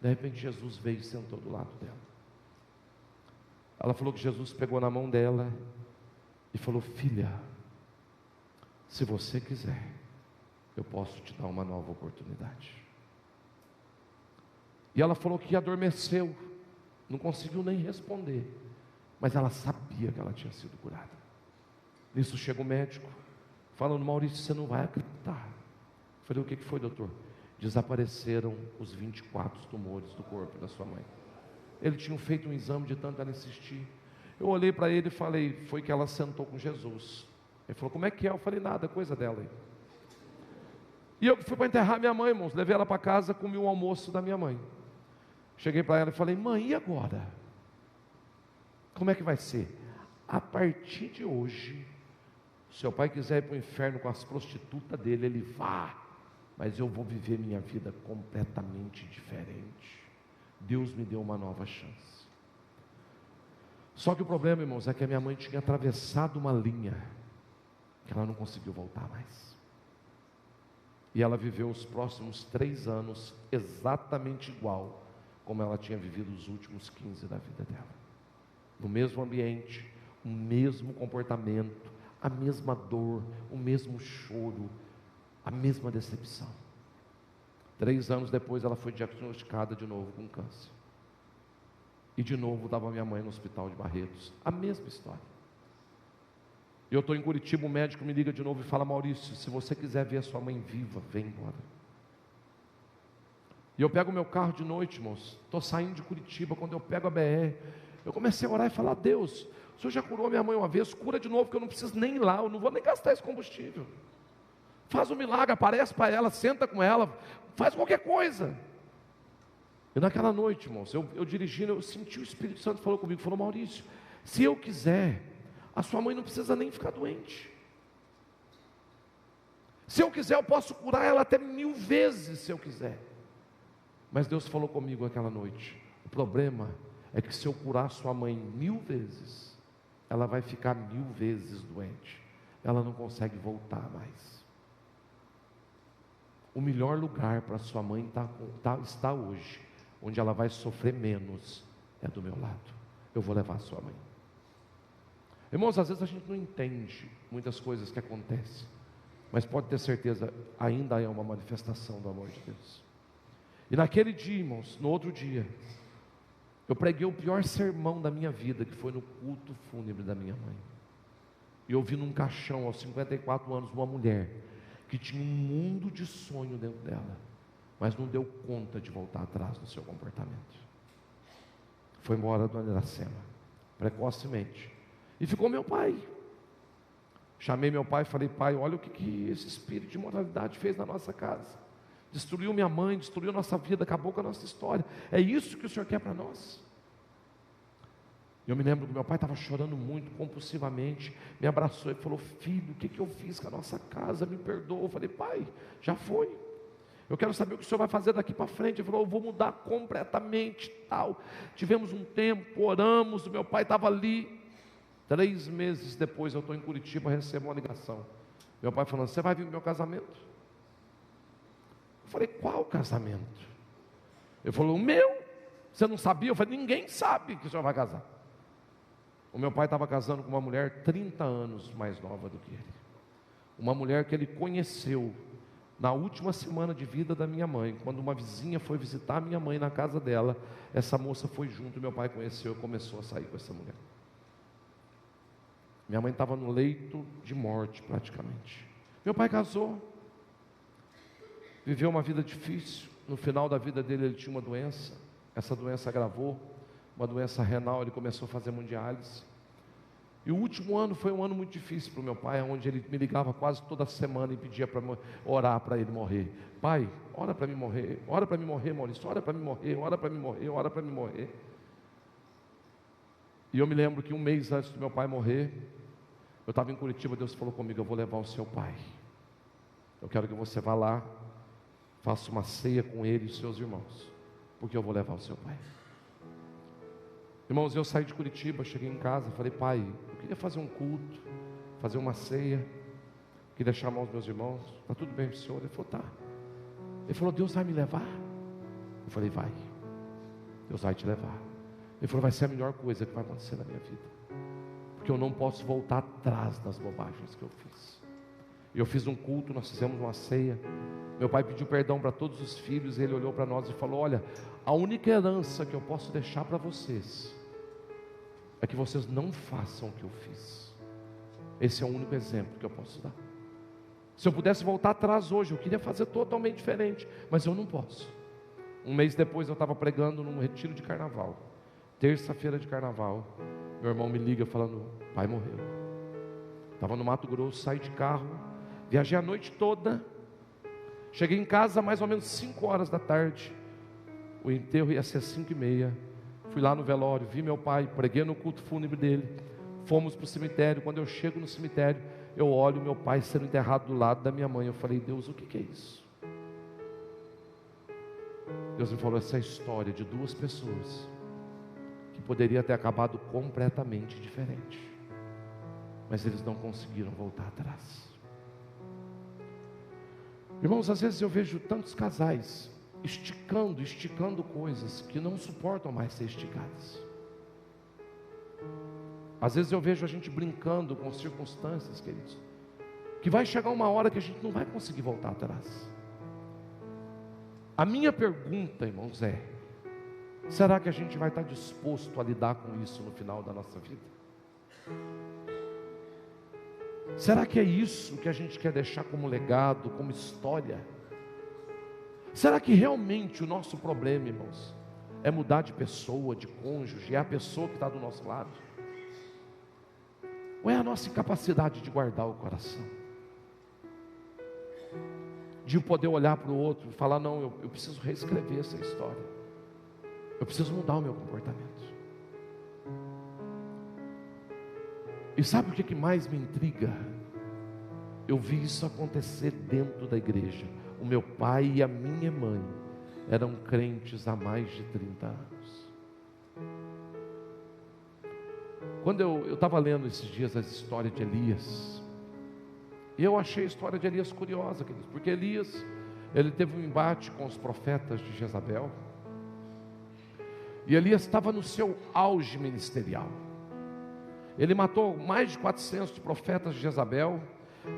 De repente Jesus veio e sentou do lado dela. Ela falou que Jesus pegou na mão dela e falou: filha, se você quiser, eu posso te dar uma nova oportunidade. E ela falou que adormeceu, não conseguiu nem responder, mas ela sabia que ela tinha sido curada. Nisso chega o médico, falando: Maurício, você não vai acreditar. Eu falei: o que foi, doutor? Desapareceram os 24 tumores do corpo da sua mãe. Ele tinha feito um exame de tanto ela insistir. Eu olhei para ele e falei: foi que ela sentou com Jesus. Ele falou: como é que é? Eu falei: nada, coisa dela aí. E eu fui para enterrar minha mãe, irmãos. Levei ela para casa, comi o almoço da minha mãe. Cheguei para ela e falei: mãe, e agora? Como é que vai ser? A partir de hoje, se seu pai quiser ir para o inferno com as prostitutas dele, ele vá. Mas eu vou viver minha vida completamente diferente. Deus me deu uma nova chance. Só que o problema, irmãos, é que a minha mãe tinha atravessado uma linha que ela não conseguiu voltar mais. E ela viveu os próximos 3 anos exatamente igual como ela tinha vivido os últimos 15 da vida dela. No mesmo ambiente, o mesmo comportamento, a mesma dor, o mesmo choro, a mesma decepção. 3 anos depois ela foi diagnosticada de novo com câncer. E de novo estava minha mãe no hospital de Barretos. A mesma história. E eu estou em Curitiba, o médico me liga de novo e fala: Maurício, se você quiser ver a sua mãe viva, vem embora. E eu pego o meu carro de noite, irmãos. Estou saindo de Curitiba, quando eu pego a BR, eu comecei a orar e falar: Deus, o Senhor já curou minha mãe uma vez, cura de novo, que eu não preciso nem ir lá, eu não vou nem gastar esse combustível. Faz um milagre, aparece para ela, senta com ela, faz qualquer coisa. E naquela noite, irmãos, eu dirigindo, eu senti o Espírito Santo falou comigo, falou: Maurício, se eu quiser, a sua mãe não precisa nem ficar doente. Se eu quiser, eu posso curar ela até 1000 vezes, se eu quiser. Mas Deus falou comigo aquela noite: o problema é que se eu curar sua mãe 1000 vezes, ela vai ficar 1000 vezes doente. Ela não consegue voltar mais. O melhor lugar para sua mãe está hoje, onde ela vai sofrer menos, é do meu lado. Eu vou levar a sua mãe. Irmãos, às vezes a gente não entende muitas coisas que acontecem, mas pode ter certeza, ainda é uma manifestação do amor de Deus. E naquele dia, irmãos, no outro dia, eu preguei o pior sermão da minha vida, que foi no culto fúnebre da minha mãe. E eu vi num caixão, aos 54 anos, uma mulher que tinha um mundo de sonho dentro dela, mas não deu conta de voltar atrás no seu comportamento. Foi embora do Iracema, precocemente. E ficou meu pai. Chamei meu pai e falei: pai, olha o que esse espírito de imoralidade fez na nossa casa. Destruiu minha mãe, destruiu nossa vida, acabou com a nossa história. É isso que o Senhor quer para nós? Eu me lembro que meu pai estava chorando muito, compulsivamente, me abraçou e falou: filho, o que eu fiz com a nossa casa? Me perdoa. Eu falei: pai, já foi. Eu quero saber o que o Senhor vai fazer daqui para frente. Ele falou: eu vou mudar completamente, tal. Tivemos um tempo, oramos, o meu pai estava ali. 3 meses depois, eu estou em Curitiba, recebo uma ligação. Meu pai falando: você vai vir no meu casamento? Eu falei: qual casamento? Ele falou: o meu. Você não sabia? Eu falei: ninguém sabe que o senhor vai casar. O meu pai estava casando com uma mulher 30 anos mais nova do que ele. Uma mulher que ele conheceu na última semana de vida da minha mãe. Quando uma vizinha foi visitar a minha mãe na casa dela, essa moça foi junto, meu pai conheceu e começou a sair com essa mulher. Minha mãe estava no leito de morte praticamente. Meu pai casou, viveu uma vida difícil. No final da vida dele ele tinha uma doença. Essa doença agravou, uma doença renal. Ele começou a fazer hemodiálise. E o último ano foi um ano muito difícil para o meu pai, onde ele me ligava quase toda semana e pedia para orar para ele morrer. Pai, ora para mim morrer, Maurício, ora para mim morrer, ora para mim morrer, ora para mim morrer. E eu me lembro que 1 mês antes do meu pai morrer, eu estava em Curitiba, Deus falou comigo: eu vou levar o seu pai. Eu quero que você vá lá, faça uma ceia com ele e seus irmãos, porque eu vou levar o seu pai. Irmãos, eu saí de Curitiba, cheguei em casa, falei: pai, eu queria fazer um culto, fazer uma ceia, queria chamar os meus irmãos. Está tudo bem para o senhor? Ele falou: tá. Ele falou: Deus vai me levar? Eu falei: vai, Deus vai te levar. Ele falou: vai ser a melhor coisa que vai acontecer na minha vida, porque eu não posso voltar atrás das bobagens que eu fiz. E eu fiz um culto, nós fizemos uma ceia. Meu pai pediu perdão para todos os filhos. Ele olhou para nós e falou: olha, a única herança que eu posso deixar para vocês é que vocês não façam o que eu fiz. Esse é o único exemplo que eu posso dar. Se eu pudesse voltar atrás hoje, eu queria fazer totalmente diferente, mas eu não posso. 1 mês depois eu estava pregando num retiro de carnaval, terça-feira de carnaval. Meu irmão me liga falando: pai morreu. Estava no Mato Grosso, saí de carro, viajei a noite toda. Cheguei em casa mais ou menos 5 horas da tarde. O enterro ia ser 5h30. Fui lá no velório, vi meu pai, preguei no culto fúnebre dele. Fomos para o cemitério. Quando eu chego no cemitério, eu olho meu pai sendo enterrado do lado da minha mãe. Eu falei: Deus, o que é isso? Deus me falou: essa é a história de 2 pessoas que poderia ter acabado completamente diferente, mas eles não conseguiram voltar atrás. Irmãos, às vezes eu vejo tantos casais esticando coisas que não suportam mais ser esticadas. Às vezes eu vejo a gente brincando com circunstâncias, queridos, que vai chegar uma hora que a gente não vai conseguir voltar atrás. A minha pergunta, irmãos, é: será que a gente vai estar disposto a lidar com isso no final da nossa vida? Será que é isso que a gente quer deixar como legado, como história? Será que realmente o nosso problema, irmãos, é mudar de pessoa, de cônjuge, é a pessoa que está do nosso lado? Ou é a nossa incapacidade de guardar o coração? De poder olhar para o outro e falar: não, eu preciso reescrever essa história, eu preciso mudar o meu comportamento. E sabe o que mais me intriga? Eu vi isso acontecer dentro da igreja. O meu pai e a minha mãe eram crentes há mais de 30 anos. Quando eu estava lendo esses dias a história de Elias, e eu achei a história de Elias curiosa, queridos, porque Elias, ele teve um embate com os profetas de Jezabel, e Elias estava no seu auge ministerial. Ele matou mais de 400 profetas de Jezabel,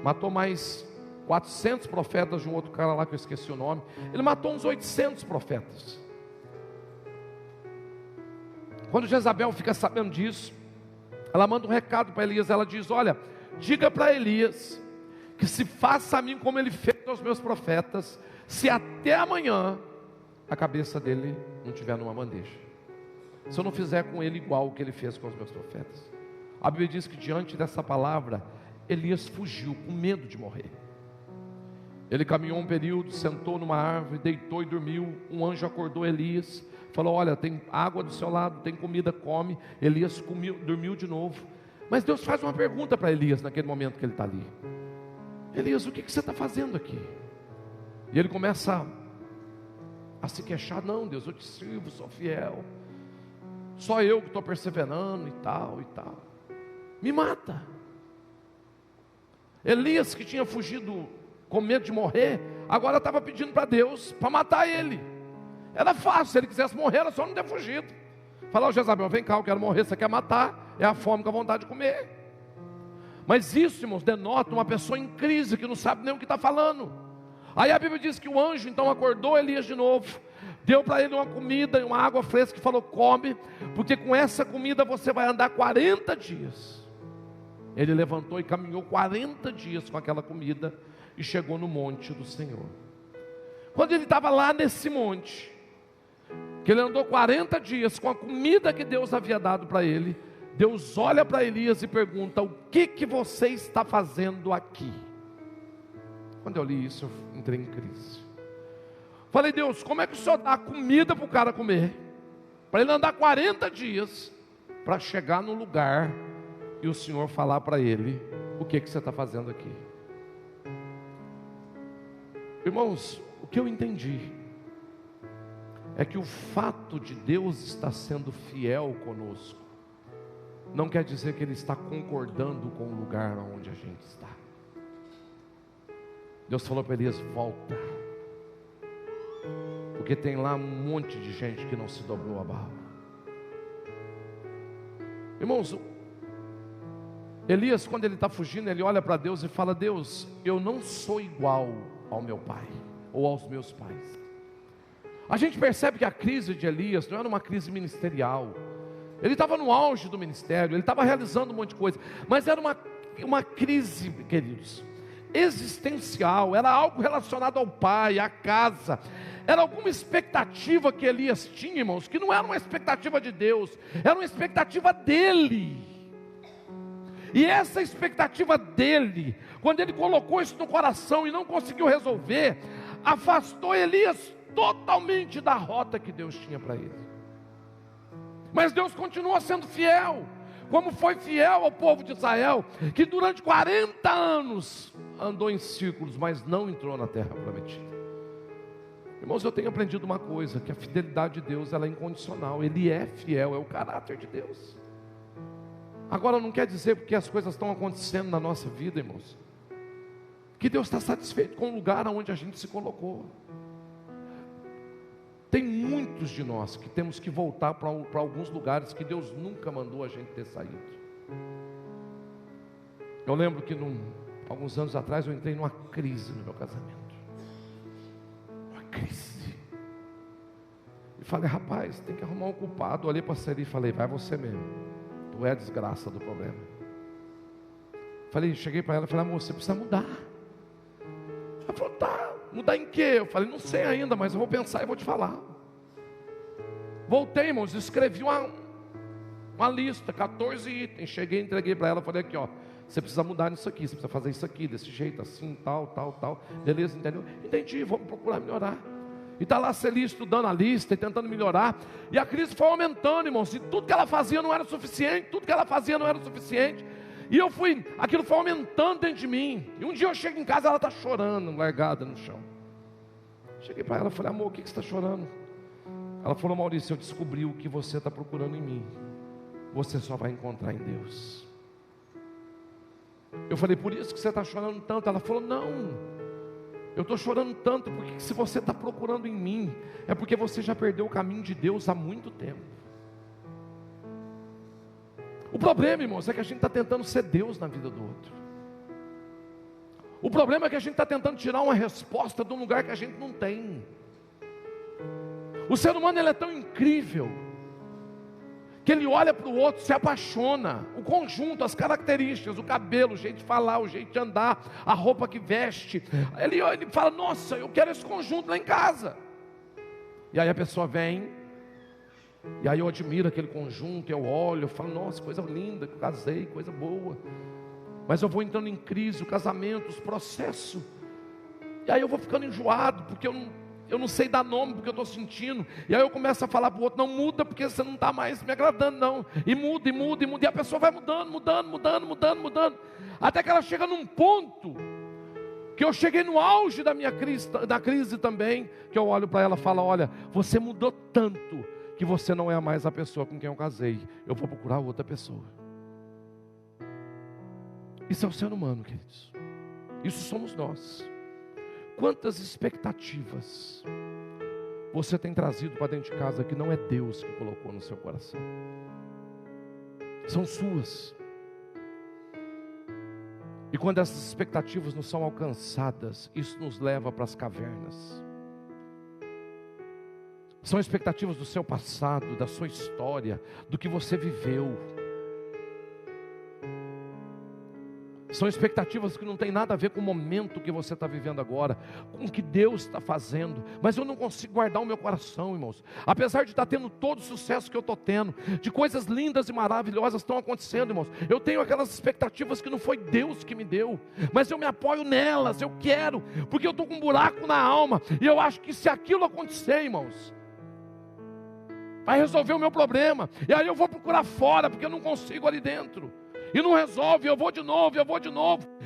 matou mais 400 profetas de um outro cara lá que eu esqueci o nome. Ele matou uns 800 profetas. Quando Jezabel fica sabendo disso, ela manda um recado para Elias. Ela diz: olha, diga para Elias que se faça a mim como ele fez aos meus profetas, se até amanhã a cabeça dele não estiver numa bandeja, se eu não fizer com ele igual o que ele fez com os meus profetas. A Bíblia diz que diante dessa palavra, Elias fugiu com medo de morrer. Ele caminhou um período, sentou numa árvore, deitou e dormiu. Um anjo acordou Elias, falou: olha, tem água do seu lado, tem comida, come. Elias dormiu de novo. Mas Deus faz uma pergunta para Elias naquele momento que ele está ali: Elias, o que você está fazendo aqui? E ele começa a se queixar: não, Deus, eu te sirvo, sou fiel, só eu que estou perseverando e tal, me mata. Elias, que tinha fugido com medo de morrer, agora estava pedindo para Deus para matar ele. Era fácil, se ele quisesse morrer, era só não ter fugido. Falar: ô Jezabel, vem cá, eu quero morrer, você quer matar? É a fome com a vontade de comer. Mas isso, irmãos, denota uma pessoa em crise, que não sabe nem o que está falando. Aí a Bíblia diz que o anjo então acordou Elias de novo, deu para ele uma comida e uma água fresca e falou: come, porque com essa comida você vai andar 40 dias. Ele levantou e caminhou 40 dias com aquela comida e chegou no monte do Senhor. Quando ele estava lá nesse monte, que ele andou 40 dias com a comida que Deus havia dado para ele, Deus olha para Elias e pergunta: o que você está fazendo aqui? Quando eu li isso, eu entrei em crise. Falei: Deus, como é que o Senhor dá comida para o cara comer, para ele andar 40 dias, para chegar no lugar e o Senhor falar para ele: o que você está fazendo aqui? Irmãos, o que eu entendi é que o fato de Deus estar sendo fiel conosco não quer dizer que Ele está concordando com o lugar onde a gente está. Deus falou para Elias: volta, porque tem lá um monte de gente que não se dobrou a Baal. Irmãos, Elias, quando ele está fugindo, ele olha para Deus e fala: Deus, eu não sou igual ao meu pai, ou aos meus pais. A gente percebe que a crise de Elias não era uma crise ministerial. Ele estava no auge do ministério, ele estava realizando um monte de coisa, mas era uma crise, queridos, existencial. Era algo relacionado ao pai, à casa. Era alguma expectativa que Elias tinha, irmãos, que não era uma expectativa de Deus, era uma expectativa dele. E essa expectativa dele, quando ele colocou isso no coração e não conseguiu resolver, afastou Elias totalmente da rota que Deus tinha para ele. Mas Deus continua sendo fiel, como foi fiel ao povo de Israel, que durante 40 anos andou em círculos, mas não entrou na terra prometida. Irmãos, eu tenho aprendido uma coisa, que a fidelidade de Deus, ela é incondicional. Ele é fiel, é o caráter de Deus. Agora não quer dizer porque as coisas estão acontecendo na nossa vida, irmãos, que Deus está satisfeito com o lugar onde a gente se colocou. Tem muitos de nós que temos que voltar para alguns lugares que Deus nunca mandou a gente ter saído. Eu lembro que alguns anos atrás eu entrei numa crise no meu casamento. Uma crise. E falei, rapaz, tem que arrumar um culpado. Olhei para a Seri e falei, vai você mesmo. Tu é a desgraça do problema. Cheguei para ela e falei, amor, você precisa mudar. Ela falou, tá. Mudar em quê? Eu falei, não sei ainda, mas eu vou pensar e vou te falar. Voltei, irmãos, escrevi uma lista, 14 itens. Cheguei, entreguei para ela, falei aqui, ó, você precisa mudar nisso aqui, você precisa fazer isso aqui, desse jeito, assim, tal. Beleza, entendeu? Entendi, vamos procurar melhorar. E está lá a Celi estudando a lista e tentando melhorar. E a crise foi aumentando, irmãos. E tudo que ela fazia não era suficiente. E aquilo foi aumentando dentro de mim. E um dia eu chego em casa, ela está chorando, largada no chão. Cheguei para ela e falei, amor, o que você está chorando? Ela falou, Maurício, eu descobri o que você está procurando em mim. Você só vai encontrar em Deus. Eu falei, por isso que você está chorando tanto? Ela falou, não, eu estou chorando tanto porque se você está procurando em mim, é porque você já perdeu o caminho de Deus há muito tempo. O problema, irmãos, é que a gente está tentando ser Deus na vida do outro. O problema é que a gente está tentando tirar uma resposta de um lugar que a gente não tem. O ser humano, ele é tão incrível que ele olha para o outro, se apaixona. O conjunto, as características, o cabelo, o jeito de falar, o jeito de andar, a roupa que veste. Ele fala, nossa, eu quero esse conjunto lá em casa. E aí a pessoa vem, e aí eu admiro aquele conjunto, eu olho, eu falo, nossa, coisa linda, que eu casei, coisa boa. Mas eu vou entrando em crise, o casamento, os processos. E aí eu vou ficando enjoado, porque eu não sei dar nome porque eu estou sentindo. E aí eu começo a falar para o outro, não muda porque você não está mais me agradando não. E muda. E a pessoa vai mudando. Até que ela chega num ponto, que eu cheguei no auge da minha crise, da crise também, que eu olho para ela e falo, olha, você mudou tanto, que você não é mais a pessoa com quem eu casei. Eu vou procurar outra pessoa. Isso é o ser humano, queridos. Isso somos nós. Quantas expectativas você tem trazido para dentro de casa que não é Deus que colocou no seu coração? São suas. E quando essas expectativas não são alcançadas, isso nos leva para as cavernas. São expectativas do seu passado, da sua história, do que você viveu. São expectativas que não tem nada a ver com o momento que você está vivendo agora, com o que Deus está fazendo. Mas eu não consigo guardar o meu coração, irmãos. Apesar de estar tendo todo o sucesso que eu estou tendo, de coisas lindas e maravilhosas estão acontecendo, irmãos. Eu tenho aquelas expectativas que não foi Deus que me deu, mas eu me apoio nelas, eu quero, porque eu estou com um buraco na alma. E eu acho que se aquilo acontecer, irmãos, vai resolver o meu problema. E aí eu vou procurar fora, porque eu não consigo ali dentro. E não resolve, eu vou de novo.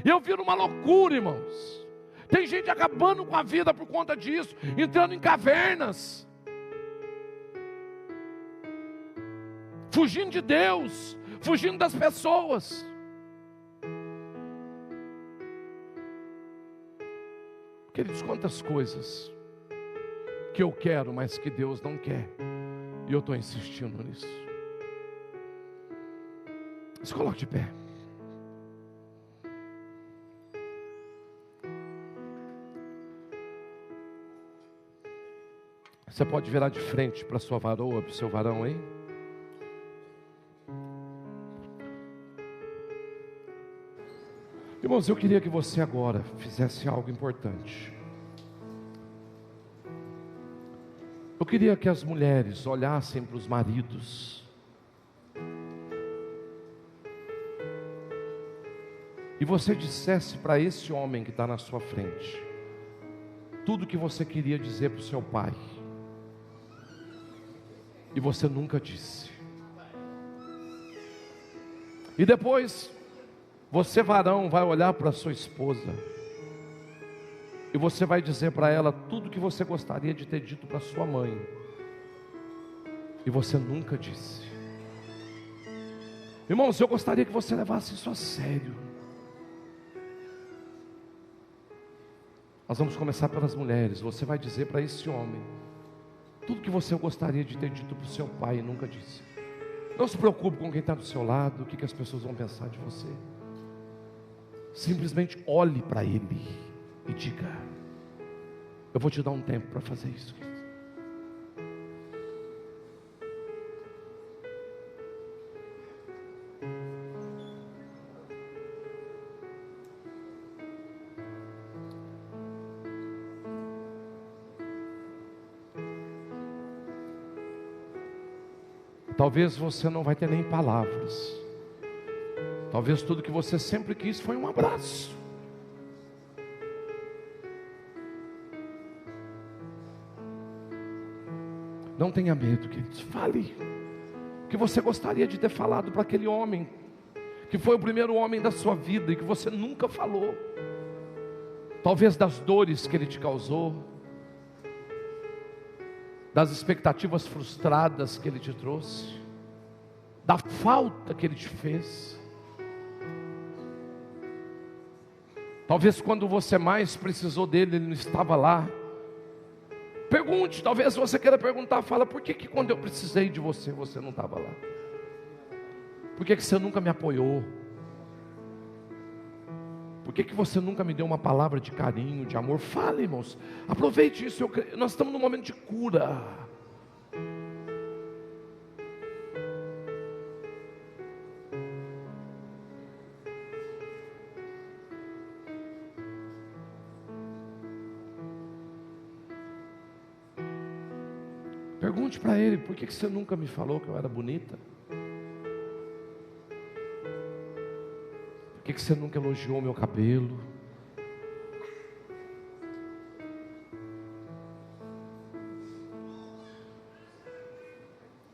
E eu viro uma loucura, irmãos. Tem gente acabando com a vida por conta disso, entrando em cavernas, fugindo de Deus, fugindo das pessoas. Queridos, quantas coisas que eu quero, mas que Deus não quer, e eu estou insistindo nisso. Se coloque de pé. Você pode virar de frente para a sua varoa, para o seu varão aí? Irmãos, eu queria que você agora fizesse algo importante. Eu queria que as mulheres olhassem para os maridos e você dissesse para esse homem que está na sua frente: tudo que você queria dizer para o seu pai, e você nunca disse. E depois, você varão vai olhar para sua esposa, e você vai dizer para ela tudo que você gostaria de ter dito para sua mãe, e você nunca disse. Irmãos, eu gostaria que você levasse isso a sério. Nós vamos começar pelas mulheres. Você vai dizer para esse homem tudo que você gostaria de ter dito para o seu pai e nunca disse. Não se preocupe com quem está do seu lado, o que as pessoas vão pensar de você. Simplesmente olhe para ele e diga: eu vou te dar um tempo para fazer isso, querido. Talvez você não vai ter nem palavras. Talvez tudo que você sempre quis foi um abraço. Não tenha medo, queridos. Fale o que você gostaria de ter falado para aquele homem, que foi o primeiro homem da sua vida e que você nunca falou. Talvez das dores que ele te causou, das expectativas frustradas que ele te trouxe, da falta que ele te fez. Talvez quando você mais precisou dele, ele não estava lá. Pergunte, talvez você queira perguntar, fala: por que quando eu precisei de você, você não estava lá? Por que você nunca me apoiou? Por que você nunca me deu uma palavra de carinho, de amor? Fale, irmãos, aproveite isso. Nós estamos num momento de cura. Pergunte para ele: por que você nunca me falou que eu era bonita? Por que você nunca elogiou meu cabelo?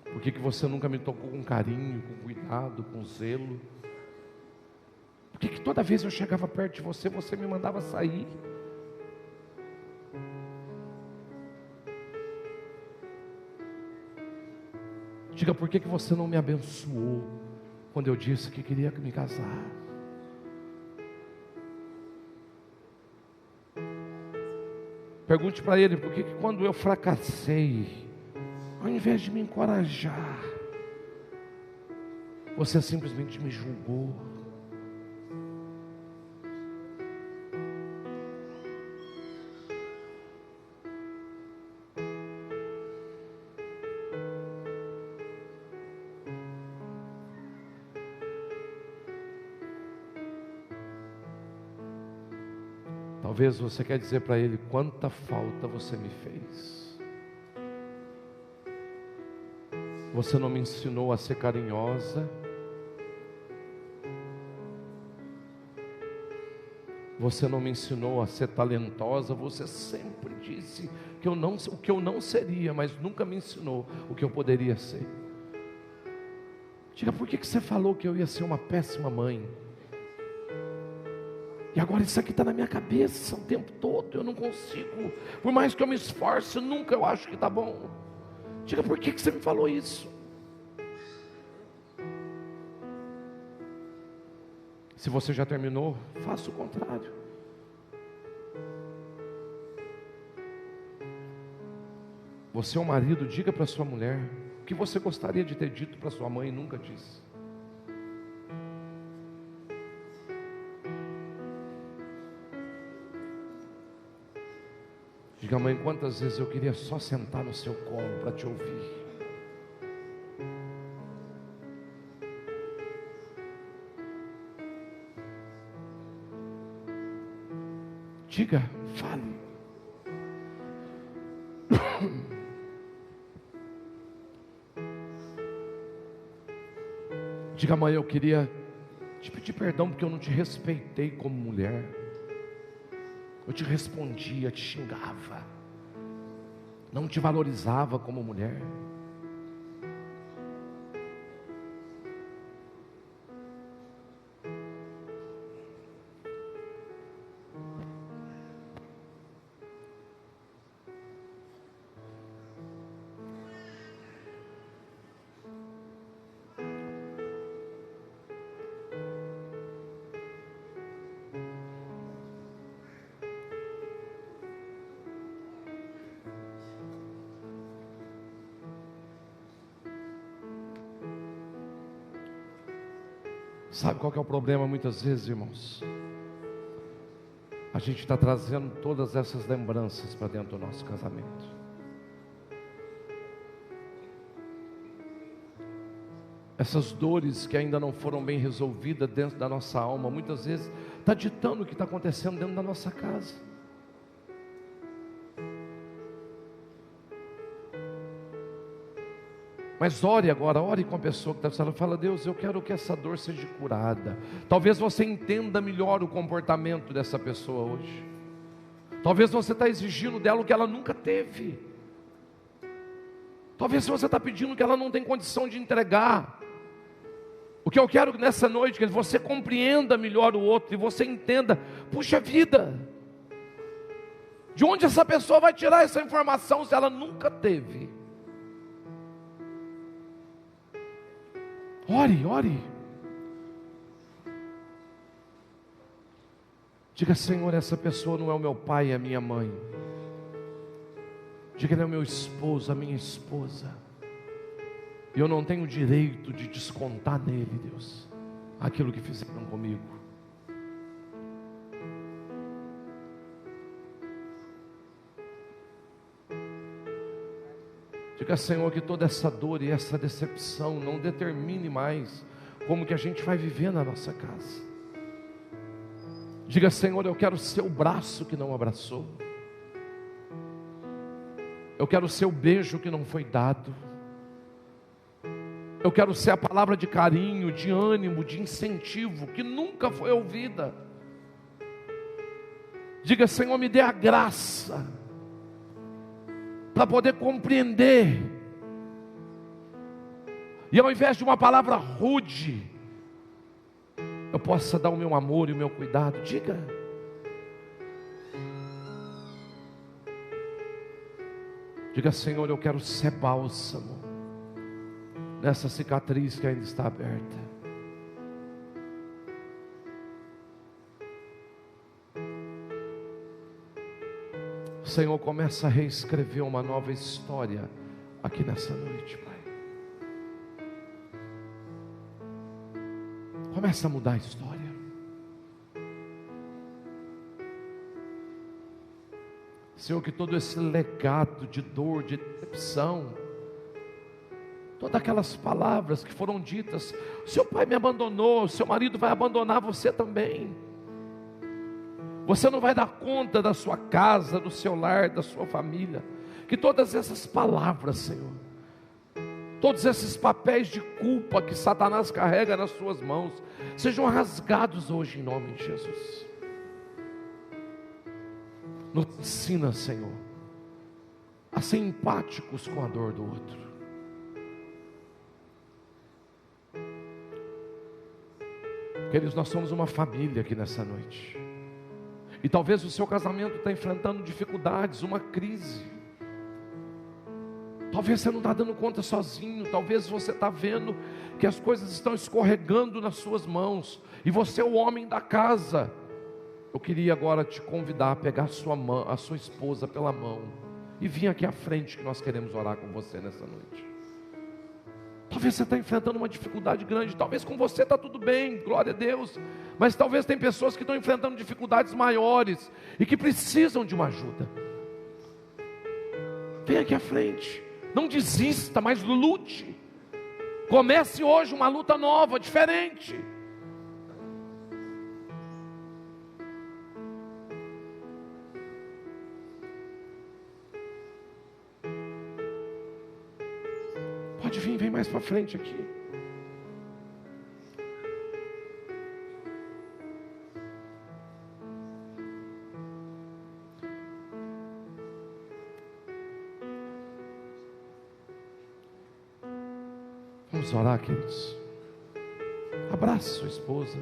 Por que você nunca me tocou com carinho, com cuidado, com zelo? Por que toda vez que eu chegava perto de você, você me mandava sair? Diga: por que você não me abençoou quando eu disse que queria me casar? Pergunte para ele: por que quando eu fracassei, ao invés de me encorajar, você simplesmente me julgou? Talvez você quer dizer para ele: quanta falta você me fez. Você não me ensinou a ser carinhosa. Você não me ensinou a ser talentosa. Você sempre disse que o que eu não seria, mas nunca me ensinou o que eu poderia ser. Diga: por que você falou que eu ia ser uma péssima mãe? E agora isso aqui está na minha cabeça o tempo todo, eu não consigo. Por mais que eu me esforce, nunca eu acho que está bom. Diga: por que você me falou isso? Se você já terminou, faça o contrário. Você é um marido, diga para sua mulher o que você gostaria de ter dito para sua mãe e nunca disse. Diga: mãe, quantas vezes eu queria só sentar no seu colo para te ouvir. Diga, fale. Diga: mãe, eu queria te pedir perdão porque eu não te respeitei como mulher. eu te respondia, te xingava, não te valorizava como mulher. Sabe qual que é o problema muitas vezes, irmãos? A gente está trazendo todas essas lembranças para dentro do nosso casamento. Essas dores que ainda não foram bem resolvidas dentro da nossa alma, muitas vezes está ditando o que está acontecendo dentro da nossa casa. Mas ore agora, ore com a pessoa que está precisando. Fala: Deus, eu quero que essa dor seja curada. Talvez você entenda melhor o comportamento dessa pessoa hoje. Talvez você está exigindo dela o que ela nunca teve. Talvez você está pedindo o que ela não tem condição de entregar. O que eu quero nessa noite é que você compreenda melhor o outro e você entenda: puxa vida, de onde essa pessoa vai tirar essa informação se ela nunca teve? Ore, ore. Diga: Senhor, essa pessoa não é o meu pai, é a minha mãe. Diga: ele é o meu esposo, a minha esposa. E eu não tenho direito de descontar nele, Deus, aquilo que fizeram comigo. Diga: Senhor, que toda essa dor e essa decepção não determine mais como que a gente vai viver na nossa casa. Diga: Senhor, eu quero ser o braço que não abraçou. Eu quero ser o beijo que não foi dado. Eu quero ser a palavra de carinho, de ânimo, de incentivo que nunca foi ouvida. Diga: Senhor, me dê a graça para poder compreender, e ao invés de uma palavra rude, eu possa dar o meu amor e o meu cuidado. Diga. Diga: Senhor, eu quero ser bálsamo nessa cicatriz que ainda está aberta. Senhor, começa a reescrever uma nova história aqui nessa noite, Pai. Começa a mudar a história. Senhor, que todo esse legado de dor, de decepção, todas aquelas palavras que foram ditas: seu pai me abandonou, seu marido vai abandonar você também. Você não vai dar conta da sua casa, do seu lar, da sua família. Que todas essas palavras, Senhor, todos esses papéis de culpa que Satanás carrega nas suas mãos, sejam rasgados hoje em nome de Jesus. Nos ensina, Senhor, a ser empáticos com a dor do outro. Queridos, nós somos uma família aqui nessa noite. E talvez o seu casamento está enfrentando dificuldades, uma crise. Talvez você não está dando conta sozinho. Talvez você está vendo que as coisas estão escorregando nas suas mãos, e você é o homem da casa. Eu queria agora te convidar a pegar a sua esposa pela mão e vir aqui à frente, que nós queremos orar com você nessa noite. Talvez você está enfrentando uma dificuldade grande. Talvez com você está tudo bem, glória a Deus. Mas talvez tem pessoas que estão enfrentando dificuldades maiores e que precisam de uma ajuda. Vem aqui à frente. Não desista, mas lute. Comece hoje uma luta nova, diferente. Pode vir, vem mais para frente aqui. Vamos orar, queridos. Abrace sua esposa.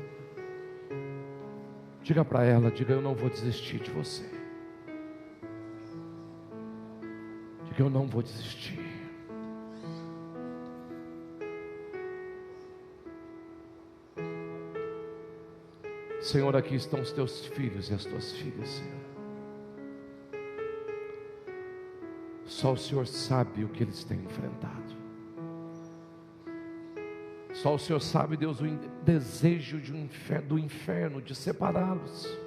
Diga para ela, diga: eu não vou desistir de você. Diga: eu não vou desistir. Senhor, aqui estão os teus filhos e as tuas filhas, Senhor. Só o Senhor sabe o que eles têm enfrentado. Só o Senhor sabe, Deus, o desejo do inferno de separá-los.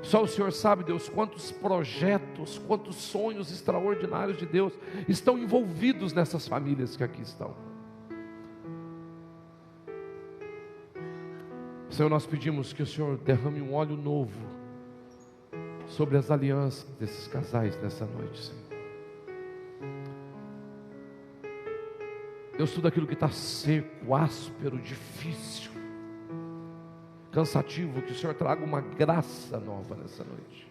Só o Senhor sabe, Deus, quantos projetos, quantos sonhos extraordinários de Deus estão envolvidos nessas famílias que aqui estão. Senhor, nós pedimos que o Senhor derrame um óleo novo sobre as alianças desses casais nessa noite, Senhor. Deus, tudo aquilo que está seco, áspero, difícil, cansativo, que o Senhor traga uma graça nova nessa noite.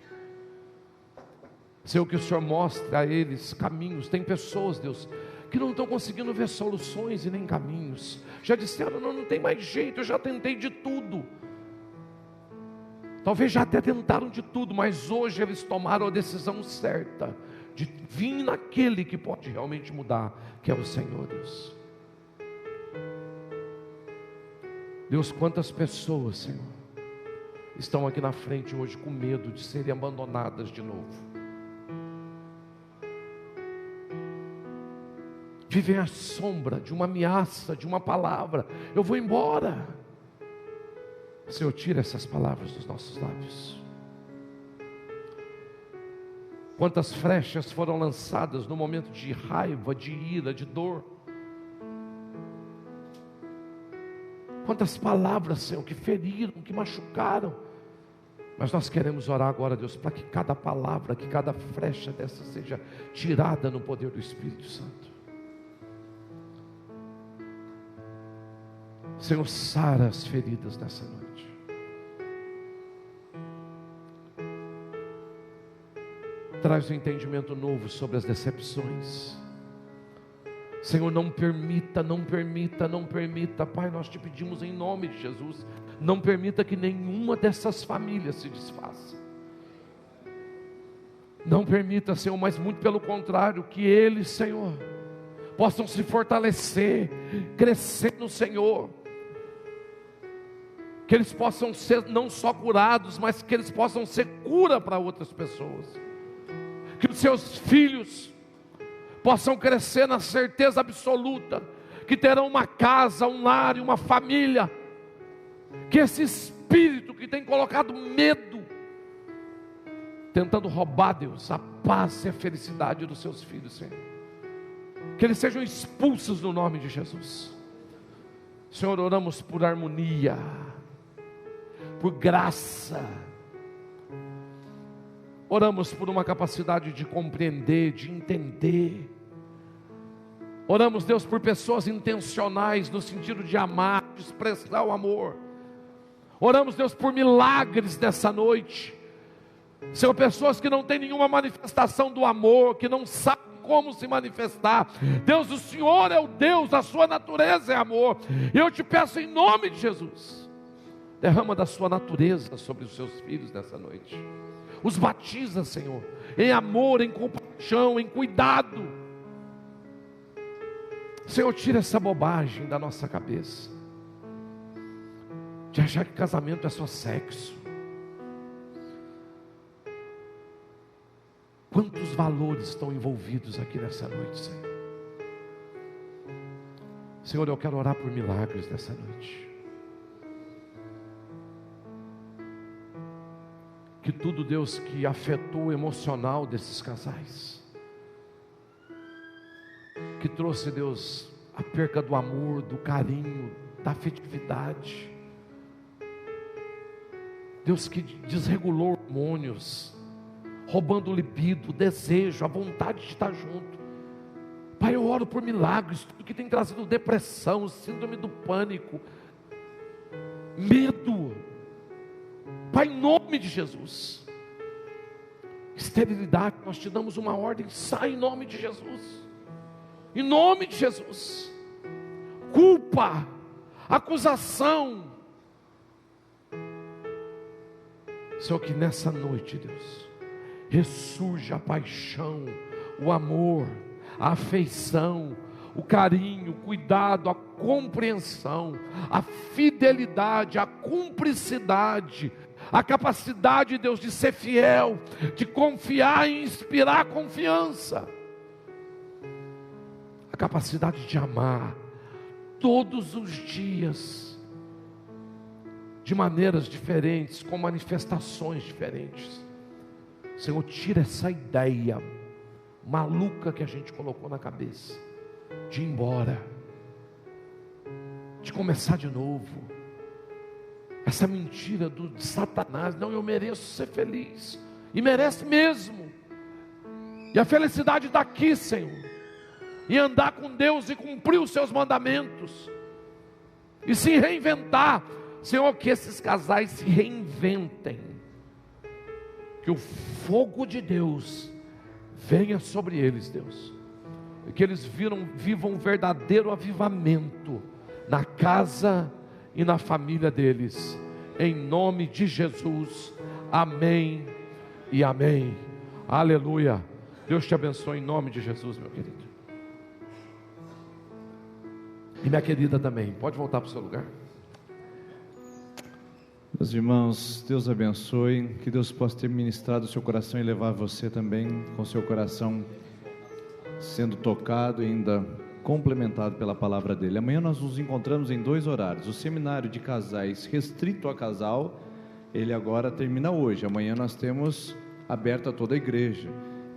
Senhor, que o Senhor mostre a eles caminhos. Tem pessoas, Deus, que não estão conseguindo ver soluções e nem caminhos. Já disseram: não tem mais jeito, eu já tentei de tudo. Talvez já até tentaram de tudo, mas hoje eles tomaram a decisão certa de vir naquele que pode realmente mudar, que é o Senhor, Deus. Deus, quantas pessoas, Senhor, estão aqui na frente hoje com medo de serem abandonadas de novo. Vivem à sombra de uma ameaça, de uma palavra: eu vou embora. Senhor, tira essas palavras dos nossos lábios. Quantas flechas foram lançadas no momento de raiva, de ira, de dor. Quantas palavras, Senhor, que feriram, que machucaram. Mas nós queremos orar agora, Deus, para que cada palavra, que cada flecha dessa seja tirada no poder do Espírito Santo. Senhor, sara as feridas nessa noite. Traz um entendimento novo sobre as decepções. Senhor, não permita, Pai, nós te pedimos em nome de Jesus, não permita que nenhuma dessas famílias se desfaça. Não permita, Senhor, mas muito pelo contrário, que eles, Senhor, possam se fortalecer, crescer no Senhor. Que eles possam ser não só curados, mas que eles possam ser cura para outras pessoas. Que os seus filhos possam crescer na certeza absoluta que terão uma casa, um lar e uma família. Que esse espírito que tem colocado medo, tentando roubar, Deus, a paz e a felicidade dos seus filhos, Senhor, que eles sejam expulsos no nome de Jesus. Senhor, oramos por harmonia, por graça, oramos por uma capacidade de compreender, de entender. Oramos, Deus, por pessoas intencionais no sentido de amar, de expressar o amor. Oramos, Deus, por milagres nessa noite. Senhor, pessoas que não têm nenhuma manifestação do amor, que não sabem como se manifestar. Deus, o Senhor é o Deus, a sua natureza é amor. E eu te peço em nome de Jesus, derrama da sua natureza sobre os seus filhos nessa noite. Os batiza, Senhor, em amor, em compaixão, em cuidado. Senhor, tira essa bobagem da nossa cabeça, de achar que casamento é só sexo. Quantos valores estão envolvidos aqui nessa noite, Senhor? Senhor, eu quero orar por milagres nessa noite. Que tudo, Deus, que afetou o emocional desses casais, que trouxe, Deus, a perca do amor, do carinho, da afetividade, Deus, que desregulou hormônios, roubando o libido, o desejo, a vontade de estar junto. Pai, eu oro por milagres, tudo que tem trazido depressão, síndrome do pânico, medo. Pai, em nome de Jesus, esterilidade, nós te damos uma ordem, sai em nome de Jesus, em nome de Jesus. culpa, acusação. Senhor, que nessa noite, Deus, ressurja a paixão, o amor, a afeição, o carinho, o cuidado, a compreensão, a fidelidade, a cumplicidade, a capacidade, Deus, de ser fiel, de confiar e inspirar confiança, a capacidade de amar todos os dias, de maneiras diferentes, com manifestações diferentes. Senhor, tira essa ideia maluca que a gente colocou na cabeça, de ir embora, de começar de novo. Essa mentira de Satanás, não, eu mereço ser feliz, e merece mesmo, e a felicidade daqui, Senhor, e andar com Deus e cumprir os seus mandamentos, e se reinventar. Senhor, que esses casais se reinventem, que o fogo de Deus venha sobre eles, Deus, e que eles vivam um verdadeiro avivamento na casa e na família deles, em nome de Jesus, amém e amém, aleluia. Deus te abençoe em nome de Jesus, meu querido. E minha querida também, pode voltar para o seu lugar. Meus irmãos, Deus abençoe, que Deus possa ter ministrado o seu coração e levar você também com seu coração sendo tocado e ainda complementado pela palavra dele. Amanhã nós nos encontramos em 2 horários. O seminário de casais restrito a casal, ele agora termina hoje. Amanhã nós temos aberto a toda a igreja.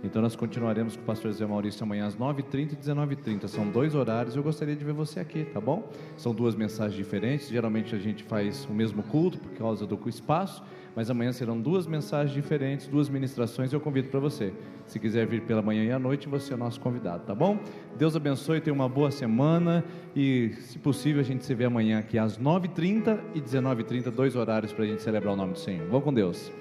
Então nós continuaremos com o pastor Zé Maurício amanhã às 9h30 e 19h30. São 2 horários, eu gostaria de ver você aqui, tá bom? São 2 mensagens diferentes, geralmente a gente faz o mesmo culto por causa do espaço, mas amanhã serão 2 mensagens diferentes, 2 ministrações, eu convido para você. Se quiser vir pela manhã e à noite, você é o nosso convidado, tá bom? Deus abençoe, tenha uma boa semana e, se possível, a gente se vê amanhã aqui às 9h30 e 19h30, 2 horários para a gente celebrar o nome do Senhor. Vamos com Deus.